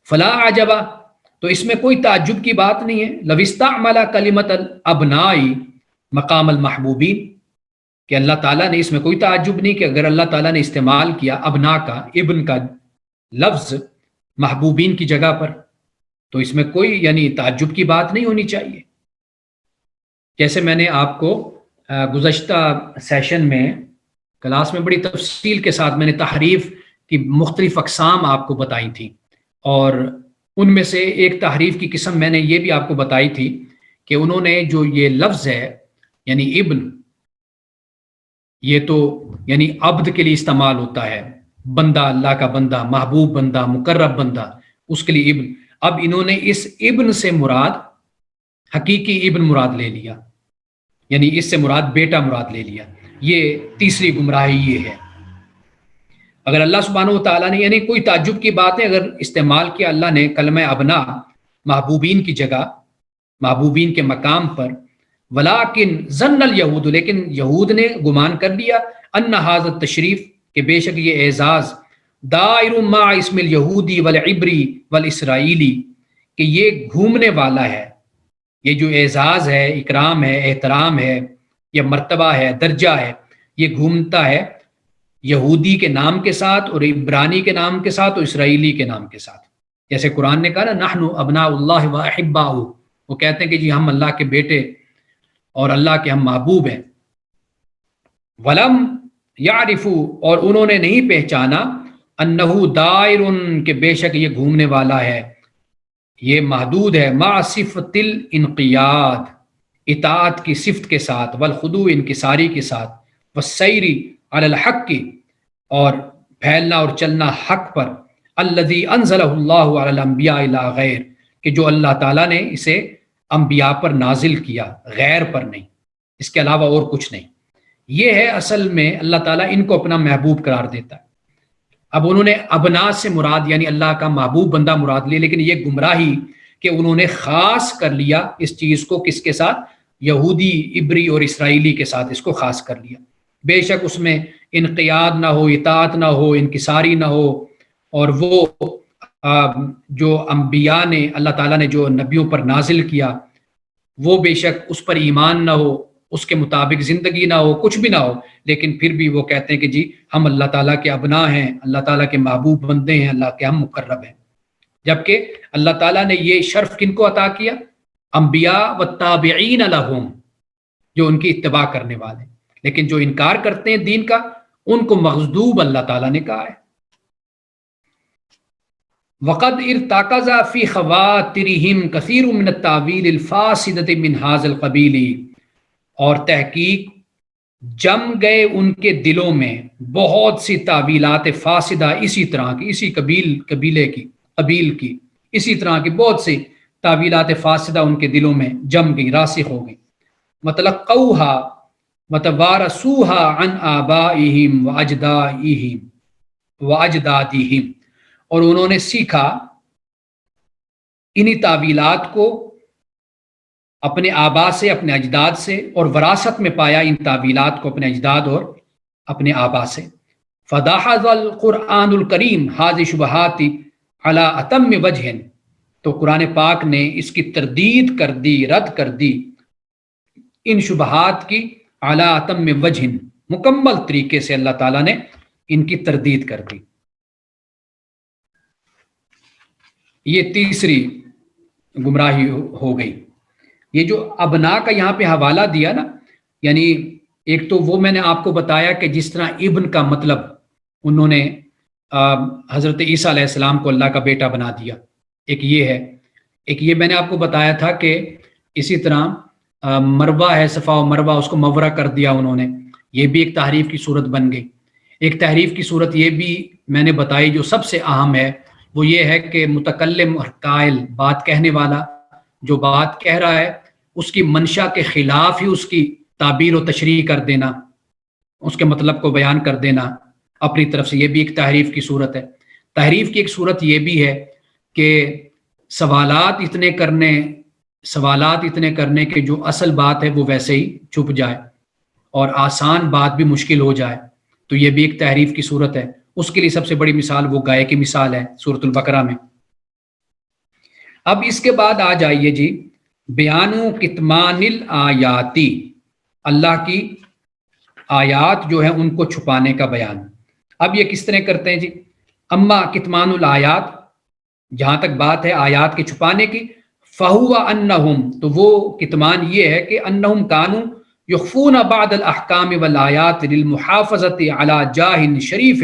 فلا عجبا، تو اس میں کوئی تعجب کی بات نہیں ہے، لو استعمل کلمۃ الابناء مقام المحبوبین، کہ اللہ تعالیٰ نے، اس میں کوئی تعجب نہیں کہ اگر اللہ تعالیٰ نے استعمال کیا ابنا کا، ابن کا لفظ محبوبین کی جگہ پر، تو اس میں کوئی یعنی تعجب کی بات نہیں ہونی چاہیے۔ جیسے میں نے آپ کو گزشتہ سیشن میں کلاس میں بڑی تفصیل کے ساتھ میں نے تحریف کی مختلف اقسام آپ کو بتائی تھی، اور ان میں سے ایک تحریف کی قسم میں نے یہ بھی آپ کو بتائی تھی کہ انہوں نے جو یہ لفظ ہے یعنی ابن، یہ تو یعنی عبد کے لیے استعمال ہوتا ہے، بندہ، اللہ کا بندہ، محبوب بندہ، مقرب بندہ، اس کے لیے ابن۔ اب انہوں نے اس ابن سے مراد حقیقی ابن مراد لے لیا، یعنی اس سے مراد بیٹا مراد لے لیا۔ یہ تیسری گمراہی یہ ہے۔ اگر اللہ سبحانہ وتعالیٰ نے، یعنی کوئی تعجب کی بات ہے اگر استعمال کیا اللہ نے کلمہ ابنا محبوبین کی جگہ، محبوبین کے مقام پر، ولیکن ظن الیہود، لیکن یہود نے گمان کر لیا، ان ھذا التشریف، کہ بے شک یہ اعزاز، دائر مع اسم الیہودی والعبری والاسرائیلی، کہ کہ یہ گھومنے والا ہے، یہ جو اعزاز ہے، اکرام ہے، احترام ہے، یہ مرتبہ ہے، درجہ ہے، یہ گھومتا ہے یہودی کے نام کے ساتھ اور عبرانی کے نام کے ساتھ اور اسرائیلی کے نام کے ساتھ. جیسے قرآن نے کہا نا نحن ابناء اللہ و احباؤہ، وہ کہتے ہیں کہ جی ہم اللہ کے بیٹے اور اللہ کے ہم محبوب ہیں. ولم یعرفوا، اور انہوں نے نہیں پہچانا، انہ دائر، کہ بے شک یہ گھومنے والا ہے، یہ محدود ہے، مع صفت الانقیاد، اطاعت کی صفت کے ساتھ، والخضوع انکساری کے ساتھ، والسیر علی الحق کی، اور پھیلنا اور چلنا حق پر، الذی انزلہ اللہ علی الانبیاء لا غیر، کہ جو اللہ تعالیٰ نے اسے انبیاء پر نازل کیا، غیر پر نہیں، اس کے علاوہ اور کچھ نہیں. یہ ہے اصل میں اللہ تعالیٰ ان کو اپنا محبوب قرار دیتا ہے. اب انہوں نے ابنا سے مراد یعنی اللہ کا محبوب بندہ مراد لیا، لیکن یہ گمراہی کہ انہوں نے خاص کر لیا اس چیز کو، کس کے ساتھ؟ یہودی، عبری اور اسرائیلی کے ساتھ اس کو خاص کر لیا. بے شک اس میں انقیاد نہ ہو، اطاعت نہ ہو، انکساری نہ ہو، اور وہ جو انبیاء نے، اللہ تعالیٰ نے جو نبیوں پر نازل کیا، وہ بے شک اس پر ایمان نہ ہو، اس کے مطابق زندگی نہ ہو، کچھ بھی نہ ہو، لیکن پھر بھی وہ کہتے ہیں کہ جی ہم اللہ تعالیٰ کے ابنا ہیں، اللہ تعالیٰ کے محبوب بندے ہیں، اللہ کے ہم مقرب ہیں. جبکہ اللہ تعالیٰ نے یہ شرف کن کو عطا کیا؟ انبیاء والتابعین لہم، جو ان کی اتباع کرنے والے. لیکن جو انکار کرتے ہیں دین کا، ان کو مغضوب اللہ تعالیٰ نے کہا ہے. وقد ارتکز فی خواترہم کثیر من التاویل الفاسدۃ من ھذا القبیل، اور تحقیق جم گئے ان کے دلوں میں بہت سی تعویلات فاسدہ اسی طرح کی، اسی قبیل کی اسی طرح کی بہت سی تعویلات فاسدہ ان کے دلوں میں جم گئی، راسخ ہو گئی. متلقوہا وتوارثوہا عن آبائہم واجدادہم، اور انہوں نے سیکھا انہی تعویلات کو اپنے آبا سے، اپنے اجداد سے، اور وراثت میں پایا ان تعویلات کو اپنے اجداد اور اپنے آبا سے. فداحظ القرآن الکریم ھذی شبہات علی اتم وجہ، تو قرآن پاک نے اس کی تردید کر دی، رد کر دی ان شبہات کی، علی اتم وجہ، مکمل طریقے سے اللہ تعالیٰ نے ان کی تردید کر دی. یہ تیسری گمراہی ہو گئی. یہ جو ابنا کا یہاں پہ حوالہ دیا نا، یعنی ایک تو وہ میں نے آپ کو بتایا کہ جس طرح ابن کا مطلب انہوں نے حضرت عیسیٰ علیہ السلام کو اللہ کا بیٹا بنا دیا، ایک یہ ہے. ایک یہ میں نے آپ کو بتایا تھا کہ اسی طرح مروہ ہے، صفا و مروہ، اس کو مورہ کر دیا انہوں نے، یہ بھی ایک تحریف کی صورت بن گئی. ایک تحریف کی صورت یہ بھی میں نے بتائی جو سب سے اہم ہے، وہ یہ ہے کہ متکلم اور قائل، بات کہنے والا جو بات کہہ رہا ہے اس کی منشا کے خلاف ہی اس کی تعبیر و تشریح کر دینا، اس کے مطلب کو بیان کر دینا اپنی طرف سے، یہ بھی ایک تحریف کی صورت ہے. تحریف کی ایک صورت یہ بھی ہے کہ سوالات اتنے کرنے کہ جو اصل بات ہے وہ ویسے ہی چھپ جائے اور آسان بات بھی مشکل ہو جائے، تو یہ بھی ایک تحریف کی صورت ہے. اس کے لیے سب سے بڑی مثال وہ گائے کی مثال ہے سورۃ البقرہ میں. اب اس کے بعد آ جائیے جی بیان کتمان الآیاتی، اللہ کی آیات جو ہیں ان کو چھپانے کا بیان. اب یہ کس طرح کرتے ہیں جی؟ اما کتمان الآیات، جہاں تک بات ہے آیات کے چھپانے کی، فہو انہم، تو وہ کتمان یہ ہے کہ انہم کانوا یخفون بعض الاحکام والآیات للمحافظۃ علی جاہ شریف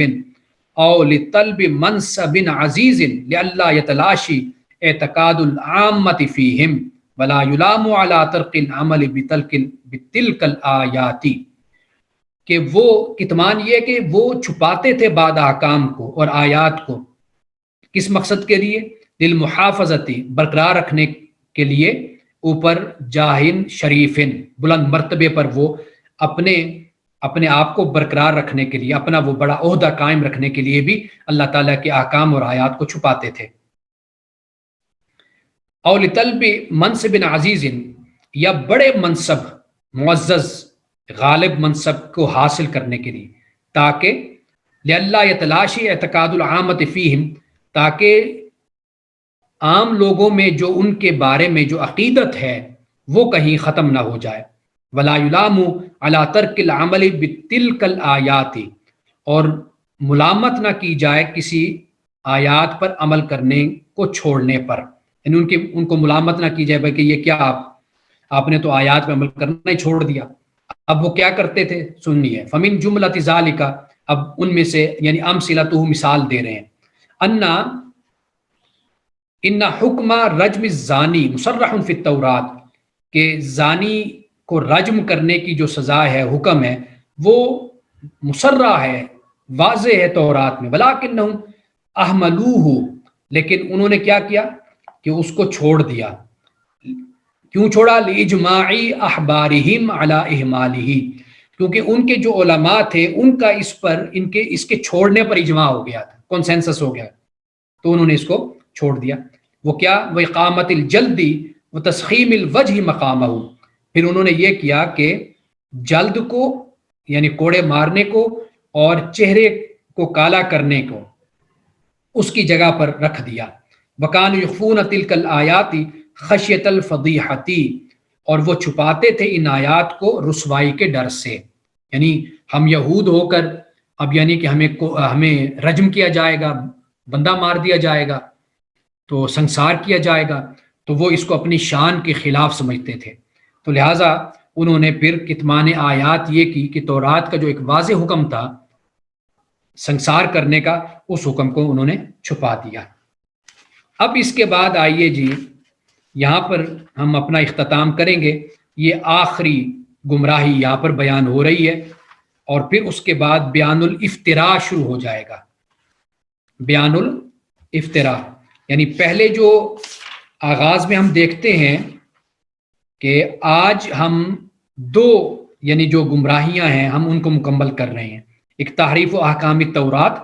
او لطلب منصب عزیز لئلا یتلاشی اعتقاد العامۃ فیہم ولا یلام علی ترک العمل بتلک الآیات، کہ وہ کتمان یہ کہ وہ چھپاتے تھے بعض احکام کو اور آیات کو، کس مقصد کے لیے؟ للمحافظۃ، برقرار رکھنے کے لیے، اوپر جاہن شریفن، بلند مرتبے پر وہ اپنے آپ کو برقرار رکھنے کے لیے، اپنا وہ بڑا عہدہ قائم رکھنے کے لیے بھی اللہ تعالیٰ کے احکام اور آیات کو چھپاتے تھے. اور لطلب منصب عزیز، یا بڑے منصب، معزز غالب منصب کو حاصل کرنے کے لیے، تاکہ لئلا یتلاشی اعتقاد العامۃ فیہم، تاکہ عام لوگوں میں جو ان کے بارے میں جو عقیدت ہے وہ کہیں ختم نہ ہو جائے. ولا یلام علی ترک العمل بتلک الآیات، اور ملامت نہ کی جائے کسی آیات پر عمل کرنے کو چھوڑنے پر، یعنی ان کو ملامت نہ کی جائے بھائی کہ یہ کیا آپ نے تو آیات پہ عمل کرنا ہی چھوڑ دیا. اب وہ کیا کرتے تھے سنیے. فمن جملۃ ذالک، اب ان میں سے یعنی امثلۃ مثال دے رہے ہیں. ان حکم رجم الزانی مصرح فی التورات، کہ زانی کو رجم کرنے کی جو سزا ہے، حکم ہے، وہ مصرح ہے، واضح ہے تورات میں. ولکنہم احملوہ، لیکن انہوں نے کیا کیا کہ اس کو چھوڑ دیا. کیوں چھوڑا؟ لاجماع احبارہم علی اہمالہ، کیونکہ ان کے جو علماء تھے ان کا اس کے چھوڑنے پر اجماع ہو گیا تھا، کنسنسس ہو گیا، تو انہوں نے اس کو چھوڑ دیا. وہ کیا؟ وَإِقَامَةِ الْجَلْدِ وَتَسْخِيمِ الْوَجْهِ مَقَامَهُ، پھر انہوں نے یہ کیا کہ جلد کو یعنی کوڑے مارنے کو اور چہرے کو کالا کرنے کو اس کی جگہ پر رکھ دیا. وَكَانُوا يُخْفُونَ تِلْكَ الْآيَاتِ خَشْيَةَ الْفَضِيحَةِ، اور وہ چھپاتے تھے ان آیات کو رسوائی کے ڈر سے. یعنی ہم یہود ہو کر اب یعنی کہ ہمیں رجم کیا جائے گا، بندہ مار دیا جائے گا، تو سنسار کیا جائے گا، تو وہ اس کو اپنی شان کے خلاف سمجھتے تھے. تو لہٰذا انہوں نے پھر کتمان آیات یہ کی کہ تورات کا جو ایک واضح حکم تھا سنسار کرنے کا، اس حکم کو انہوں نے چھپا دیا. اب اس کے بعد آئیے جی یہاں پر ہم اپنا اختتام کریں گے. یہ آخری گمراہی یہاں پر بیان ہو رہی ہے، اور پھر اس کے بعد بیان الافتراء شروع ہو جائے گا. بیان الافتراء یعنی پہلے جو آغاز میں ہم دیکھتے ہیں کہ آج ہم دو یعنی جو گمراہیاں ہیں ہم ان کو مکمل کر رہے ہیں. ایک تحریف و احکام التورات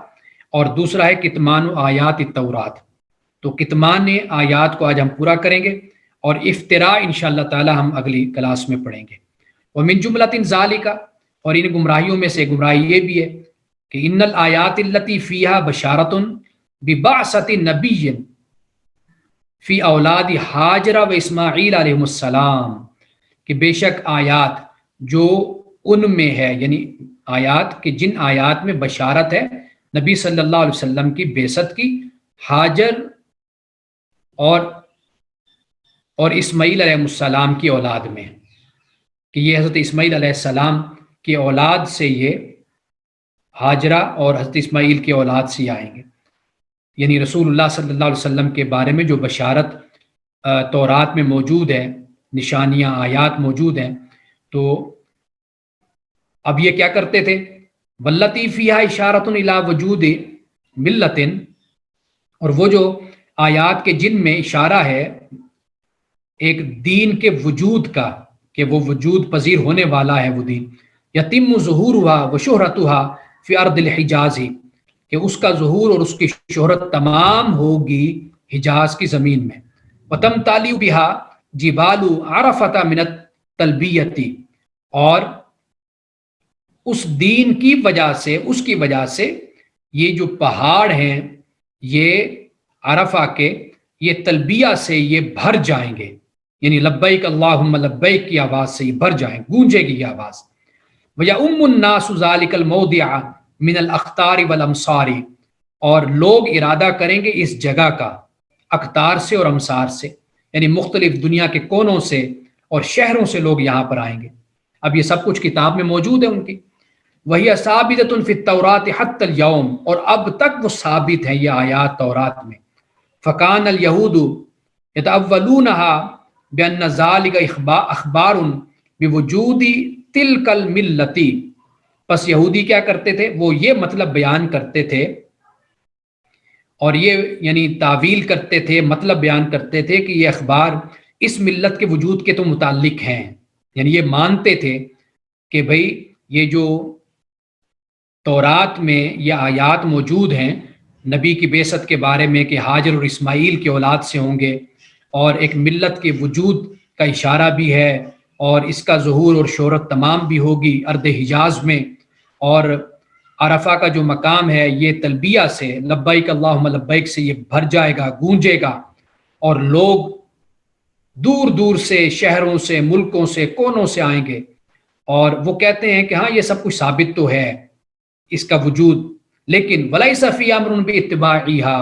اور دوسرا ہے کتمان و آیات التورات. تو کتمان آیات کو آج ہم پورا کریں گے، اور افتراء انشاءاللہ تعالی ہم اگلی کلاس میں پڑھیں گے. ومن جملۃ ذالک، اور ان گمراہیوں میں سے گمراہی یہ بھی ہے کہ ان الآیات التی فیہا بشارۃ ببعثۃ نبی فی اولاد ہاجر و اسماعیل علیہ السلام، کہ بے شک آیات جو ان میں ہے، یعنی آیات کہ جن آیات میں بشارت ہے نبی صلی اللہ علیہ وسلم کی بعثت کی ہاجر اور اسماعیل علیہ السلام کی اولاد میں، کہ یہ حضرت اسماعیل علیہ السلام کی اولاد سے یہ ہاجرہ اور حضرت اسماعیل کی اولاد سے آئیں گے. یعنی رسول اللہ صلی اللہ علیہ وسلم کے بارے میں جو بشارت تورات میں موجود ہے، نشانیاں آیات موجود ہیں. تو اب یہ کیا کرتے تھے؟ واللتی فیہا اشارۃ الی وجود ملۃ، اور وہ جو آیات کے جن میں اشارہ ہے ایک دین کے وجود کا، کہ وہ وجود پذیر ہونے والا ہے وہ دین. یتم ظہورها و شہرتها فی ارض الحجاز، کہ اس کا ظہور اور اس کی شہرت تمام ہوگی حجاز کی زمین میں. وتمتلی بها جبال عرفۃ من التلبیۃ، اور اس دین کی وجہ سے، اس کی وجہ سے یہ جو پہاڑ ہیں یہ عرفہ کے، یہ تلبیہ سے یہ بھر جائیں گے، یعنی لبیک اللہم لبیک کی آواز سے یہ بھر جائیں، گونجے گی یہ آواز. وَيَأُمُّ النَّاسُ ذَلِكَ الْمَوْضِعَ مِنَ الْأَقْطَارِ وَالْأَمْصَارِ، اور لوگ ارادہ کریں گے اس جگہ کا اقطار سے اور امصار سے، یعنی مختلف دنیا کے کونوں سے اور شہروں سے لوگ یہاں پر آئیں گے. اب یہ سب کچھ کتاب میں موجود ہے ان کی. وَهِيَ ثَابِتَةٌ فِي التَّوْرَاةِ حَتَّى الْيَوْمِ، اور اب تک وہ ثابت ہیں یہ آیات تورات میں. فَكَانَ الْيَهُودُ يَتَأَوَّلُونَهَا بِأَنَّ ذَلِكَ أَخْبَارٌ بِوُجُودِ تِلْكَ الْمِلَّةِ، پس یہودی کیا کرتے تھے؟ وہ یہ مطلب بیان کرتے تھے اور یہ یعنی تعویل کرتے تھے، مطلب بیان کرتے تھے کہ یہ اخبار اس ملت کے وجود کے تو متعلق ہیں. یعنی یہ مانتے تھے کہ بھئی یہ جو تورات میں یہ آیات موجود ہیں نبی کی بعثت کے بارے میں کہ ہاجر اور اسماعیل کی اولاد سے ہوں گے، اور ایک ملت کے وجود کا اشارہ بھی ہے، اور اس کا ظہور اور شہرت تمام بھی ہوگی ارض حجاز میں، اور عرفہ کا جو مقام ہے یہ تلبیہ سے، لبیک اللہم لبیک سے یہ بھر جائے گا، گونجے گا. اور لوگ دور دور سے، شہروں سے، ملکوں سے، کونوں سے آئیں گے، اور وہ کہتے ہیں کہ ہاں یہ سب کچھ ثابت تو ہے اس کا وجود، لیکن وَلَيْسَ فِي أَمْرٌ بِاتِّبَاعِهَا،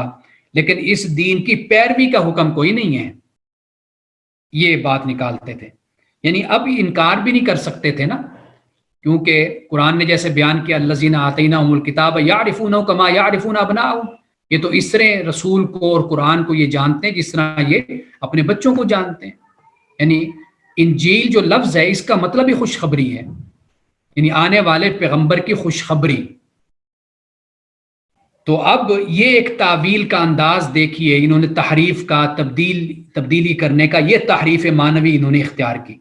لیکن اس دین کی پیروی کا حکم کوئی نہیں ہے. یہ بات نکالتے تھے. یعنی اب انکار بھی نہیں کر سکتے تھے نا، کیونکہ قرآن نے جیسے بیان کیا الذین آتیناہم الکتاب یعرفونہ کما یعرفون ابناءہم، یہ تو اس طرح رسول کو اور قرآن کو یہ جانتے ہیں جس طرح یہ اپنے بچوں کو جانتے ہیں. یعنی انجیل جو لفظ ہے اس کا مطلب ہی خوشخبری ہے، یعنی آنے والے پیغمبر کی خوشخبری. تو اب یہ ایک تعویل کا انداز دیکھیے، انہوں نے تحریف کا، تبدیلی کرنے کا، یہ تحریف معنوی انہوں نے اختیار کی.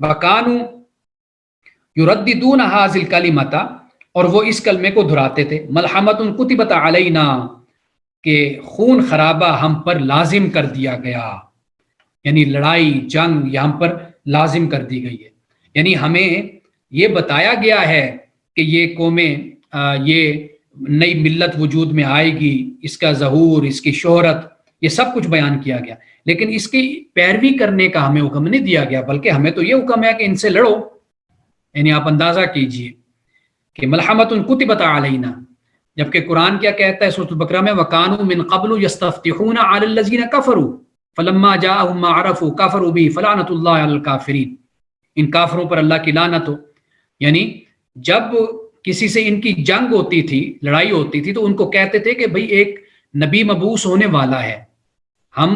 وَكَانُوا يُرَدِّدُونَ هَذِهِ الْكَلِمَةَ، اور وہ اس کلمے کو دہراتے تھے، مَلْحَمَةٌ كُتِبَتْ عَلَيْنَا، کہ خون خرابہ ہم پر لازم کر دیا گیا، یعنی لڑائی جنگ یہ ہم پر لازم کر دی گئی ہے. یعنی ہمیں یہ بتایا گیا ہے کہ یہ قومیں، یہ نئی ملت وجود میں آئے گی، اس کا ظہور، اس کی شہرت، یہ سب کچھ بیان کیا گیا، لیکن اس کی پیروی کرنے کا ہمیں حکم نہیں دیا گیا، بلکہ ہمیں تو یہ حکم ہے کہ ان سے لڑو. یعنی آپ اندازہ کیجئے کہ ملحمۃ کتبت علینا، جبکہ قرآن کیا کہتا ہے سورۃ البقرہ میں وَكَانُوا مِن قَبْلُ يَسْتَفْتِحُونَ عَلَى الَّذِينَ كَفَرُوا فَلَمَّا جَاءَهُم مَّا عَرَفُوا كَفَرُوا بِهِ فَلَعْنَةُ اللَّهِ عَلَى الْكَافِرِينَ، ان کافروں پر اللہ کی لعنت ہو. یعنی جب کسی سے ان کی جنگ ہوتی تھی، لڑائی ہوتی تھی، تو ان کو کہتے تھے کہ بھئی ایک نبی مبعوث ہونے والا ہے، ہم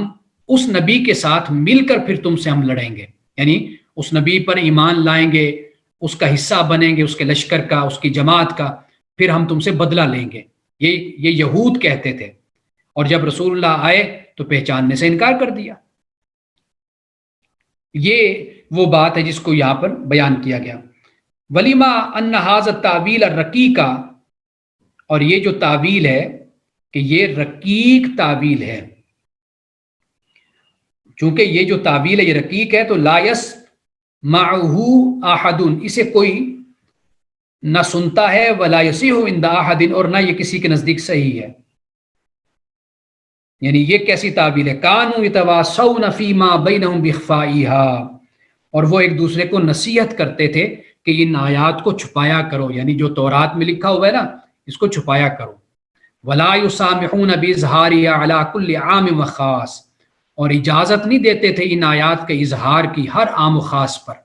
اس نبی کے ساتھ مل کر پھر تم سے ہم لڑیں گے، یعنی اس نبی پر ایمان لائیں گے، اس کا حصہ بنیں گے، اس کے لشکر کا، اس کی جماعت کا، پھر ہم تم سے بدلہ لیں گے. یہ یہود کہتے تھے، اور جب رسول اللہ آئے تو پہچاننے سے انکار کر دیا. یہ وہ بات ہے جس کو یہاں پر بیان کیا گیا. ولیما ان ھذا التاویل الرقیق، اور یہ جو تعویل ہے کہ یہ رقیق تعویل ہے، چونکہ یہ جو تعویل ہے یہ رقیق ہے، تو لا یسمعہ احد، اسے کوئی نہ سنتا ہے، ولا یصیح عند احد، اور نہ یہ کسی کے نزدیک صحیح ہے. یعنی یہ کیسی تعویل ہے؟ کانوا یتواصون فیما بینہم باخفائها، اور وہ ایک دوسرے کو نصیحت کرتے تھے کہ ان آیات کو چھپایا کرو، یعنی جو تورات میں لکھا ہوا ہے نا اس کو چھپایا کرو. ولا یسامحون باظہارها علی کل عام و خاص، اور اجازت نہیں دیتے تھے ان آیات کے اظہار کی ہر عام و خاص پر،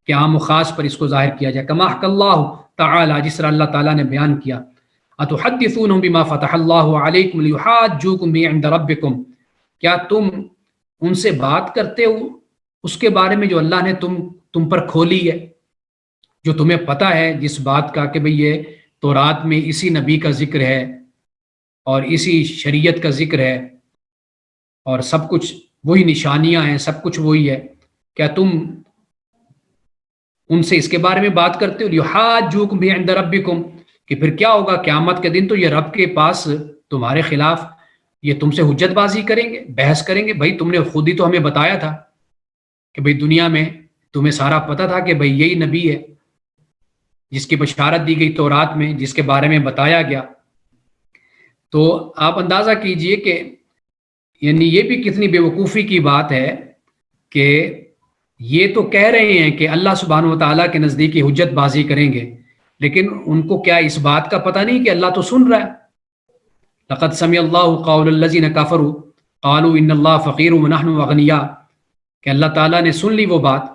کہ عام و خاص پر اس کو ظاہر کیا جائے. کما حکی اللہ تعالی، جس طرح اللہ تعالیٰ نے بیان کیا، اتحدثونہم بما فتح اللہ علیکم لیحاجوکم بہ عند ربکم، کیا تم ان سے بات کرتے ہو اس کے بارے میں جو اللہ نے تم پر کھولی ہے، جو تمہیں پتہ ہے جس بات کا کہ بھئی یہ تورات میں اسی نبی کا ذکر ہے اور اسی شریعت کا ذکر ہے اور سب کچھ وہی نشانیاں ہیں، سب کچھ وہی ہے، کیا تم ان سے اس کے بارے میں بات کرتے ہو؟ لیحاجوکم بہ عند ربکم، کہ پھر کیا ہوگا قیامت کے دن تو یہ رب کے پاس تمہارے خلاف یہ تم سے حجت بازی کریں گے، بحث کریں گے. بھائی تم نے خود ہی تو ہمیں بتایا تھا کہ بھئی دنیا میں تمہیں سارا پتہ تھا کہ بھئی یہی نبی ہے جس کی بشارت دی گئی تورات میں، جس کے بارے میں بتایا گیا. تو آپ اندازہ کیجئے کہ یعنی یہ بھی کتنی بے وقوفی کی بات ہے کہ یہ تو کہہ رہے ہیں کہ اللہ سبحانہ و تعالیٰ کے نزدیک حجت بازی کریں گے، لیکن ان کو کیا اس بات کا پتہ نہیں کہ اللہ تو سن رہا ہے. لقد سمع اللہ قول الذین کفروا قالوا ان اللہ فقیر ونحن اغنیاء، کہ اللہ تعالیٰ نے سن لی وہ بات،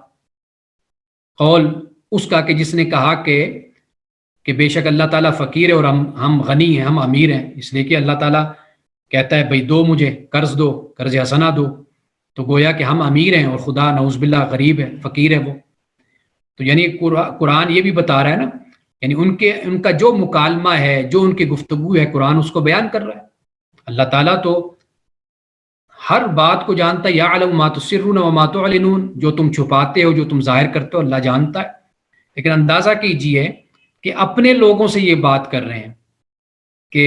قول اس کا کہ جس نے کہا کہ بے شک اللہ تعالیٰ فقیر ہے اور ہم غنی ہیں، ہم امیر ہیں. اس لیے کہ اللہ تعالیٰ کہتا ہے بھئی دو مجھے قرض دو، قرض حسنہ دو، تو گویا کہ ہم امیر ہیں اور خدا نعوذ باللہ غریب ہے، فقیر ہے وہ. تو یعنی قرآن یہ بھی بتا رہا ہے نا، یعنی ان کا جو مکالمہ ہے، جو ان کی گفتگو ہے، قرآن اس کو بیان کر رہا ہے. اللہ تعالیٰ تو ہر بات کو جانتا ہے، یعلم ما تسرون وما تعلنون، جو تم چھپاتے ہو، جو تم ظاہر کرتے ہو، اللہ جانتا ہے. لیکن اندازہ کیجئے کہ اپنے لوگوں سے یہ بات کر رہے ہیں کہ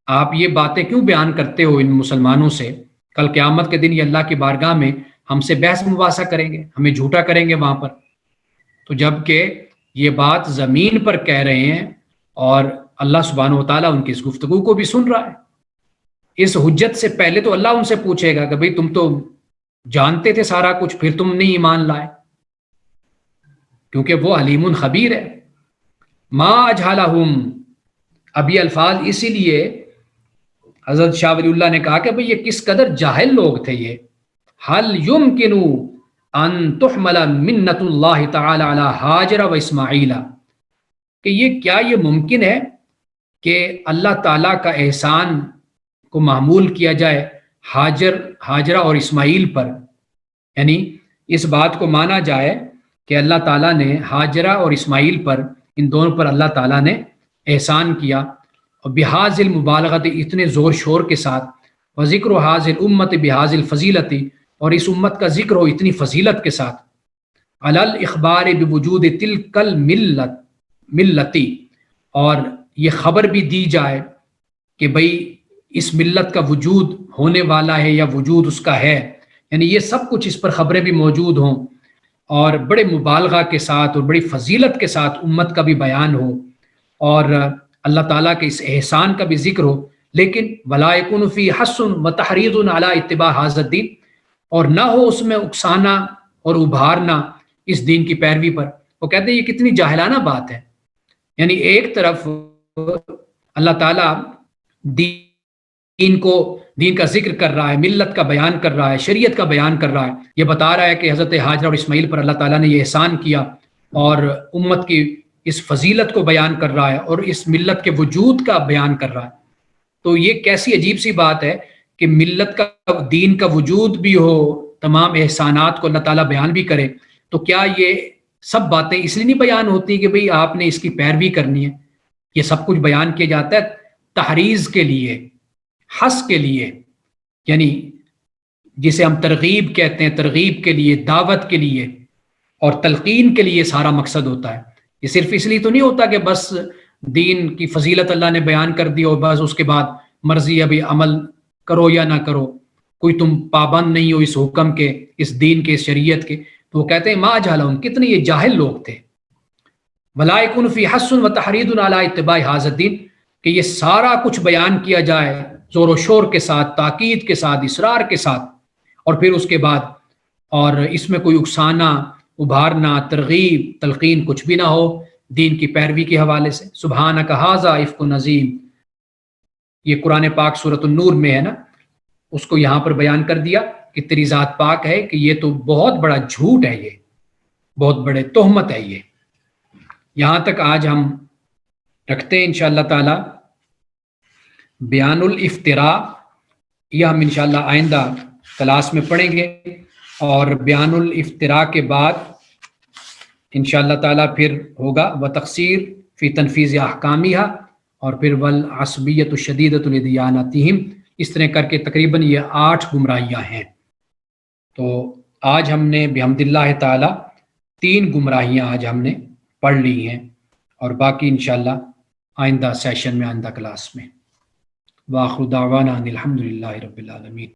آپ یہ باتیں کیوں بیان کرتے ہو ان مسلمانوں سے، کل قیامت کے دن یہ اللہ کی بارگاہ میں ہم سے بحث مباحثہ کریں گے، ہمیں جھوٹا کریں گے وہاں پر. تو جب کہ یہ بات زمین پر کہہ رہے ہیں اور اللہ سبحانہ و تعالیٰ ان کی اس گفتگو کو بھی سن رہا ہے. اس حجت سے پہلے تو اللہ ان سے پوچھے گا کہ بھئی تم تو جانتے تھے سارا کچھ، پھر تم نہیں ایمان لائے، کیونکہ وہ علیم خبیر ہے۔ ما اجہلہم، اب یہ الفاظ اسی لیے حضرت شاہ ولی اللہ نے کہا کہ بھئی یہ کس قدر جاہل لوگ تھے یہ۔ حل یمکن ان تحمل منت اللہ تعالی علی ہاجر و اسماعیل، کہ یہ ممکن ہے کہ اللہ تعالیٰ کا احسان کو معمول کیا جائے ہاجرہ اور اسماعیل پر، یعنی اس بات کو مانا جائے کہ اللہ تعالیٰ نے ہاجرہ اور اسماعیل پر، ان دونوں پر اللہ تعالیٰ نے احسان کیا، اور بحاظ المبالغت، اتنے زور شور کے ساتھ، و ذکر و حاضر امت بحاظ الفضیلتی، اور اس امت کا ذکر ہو اتنی فضیلت کے ساتھ، علی الاخبار بوجود تلک ملتی، اور یہ خبر بھی دی جائے کہ بھئی اس ملت کا وجود ہونے والا ہے یا وجود اس کا ہے، یعنی یہ سب کچھ اس پر خبریں بھی موجود ہوں، اور بڑے مبالغہ کے ساتھ اور بڑی فضیلت کے ساتھ امت کا بھی بیان ہو، اور اللہ تعالیٰ کے اس احسان کا بھی ذکر ہو، لیکن ولا یکون فی حث و تحریض علی اتباع ھذا الدین، اور نہ ہو اس میں اکسانا اور ابھارنا اس دین کی پیروی پر۔ وہ کہتے ہیں یہ کتنی جاہلانہ بات ہے، یعنی ایک طرف اللہ تعالیٰ دین کا ذکر کر رہا ہے، ملت کا بیان کر رہا ہے، شریعت کا بیان کر رہا ہے، یہ بتا رہا ہے کہ حضرت ہاجرہ اور اسماعیل پر اللہ تعالیٰ نے یہ احسان کیا، اور امت کی اس فضیلت کو بیان کر رہا ہے اور اس ملت کے وجود کا بیان کر رہا ہے۔ تو یہ کیسی عجیب سی بات ہے کہ ملت کا، دین کا وجود بھی ہو، تمام احسانات کو اللہ تعالیٰ بیان بھی کرے، تو کیا یہ سب باتیں اس لیے نہیں بیان ہوتی کہ بھئی آپ نے اس کی پیروی کرنی ہے؟ یہ سب کچھ بیان کیا جاتا ہے تحریض کے لیے، حث کے لیے، یعنی جسے ہم ترغیب کہتے ہیں، ترغیب کے لیے، دعوت کے لیے اور تلقین کے لیے سارا مقصد ہوتا ہے۔ یہ صرف اس لیے تو نہیں ہوتا کہ بس دین کی فضیلت اللہ نے بیان کر دی اور بس اس کے بعد مرضی ابھی عمل کرو یا نہ کرو، کوئی تم پابند نہیں ہو اس حکم کے، اس دین کے، اس شریعت کے۔ تو وہ کہتے ہیں ما جہلہم، کتنے یہ جاہل لوگ تھے۔ ولا یکون فی حث و تحرید علی اتباع ھذا الدین، کہ یہ سارا کچھ بیان کیا جائے زور و شور کے ساتھ، تاکید کے ساتھ، اصرار کے ساتھ، اور پھر اس کے بعد اور اس میں کوئی اکسانا، ابھارنا، ترغیب، تلقین کچھ بھی نہ ہو دین کی پیروی کے حوالے سے۔ سبحانک ھذا افک عظیم، یہ قرآن پاک سورۃ النور میں ہے نا، اس کو یہاں پر بیان کر دیا کہ تیری ذات پاک ہے کہ یہ تو بہت بڑا جھوٹ ہے، یہ بہت بڑے تہمت ہے یہ۔ یہاں تک آج ہم رکھتے ہیں انشاءاللہ تعالی۔ بیان الافتراء یہ ہم انشاءاللہ آئندہ کلاس میں پڑھیں گے، اور بیان الافتراء کے بعد انشاءاللہ تعالی پھر ہوگا وتقصیر فی تنفیذ احکامہا، اور پھر والعصبیۃ الشدیدۃ لدیانتہم، اس طرح کر کے تقریباً یہ 8 گمراہیاں ہیں۔ تو آج ہم نے بحمد اللہ تعالی 3 گمراہیاں آج ہم نے پڑھ لی ہیں، اور باقی انشاءاللہ آئندہ سیشن میں، آئندہ کلاس میں۔ وآخر دعوانا ان الحمد للہ رب العالمین۔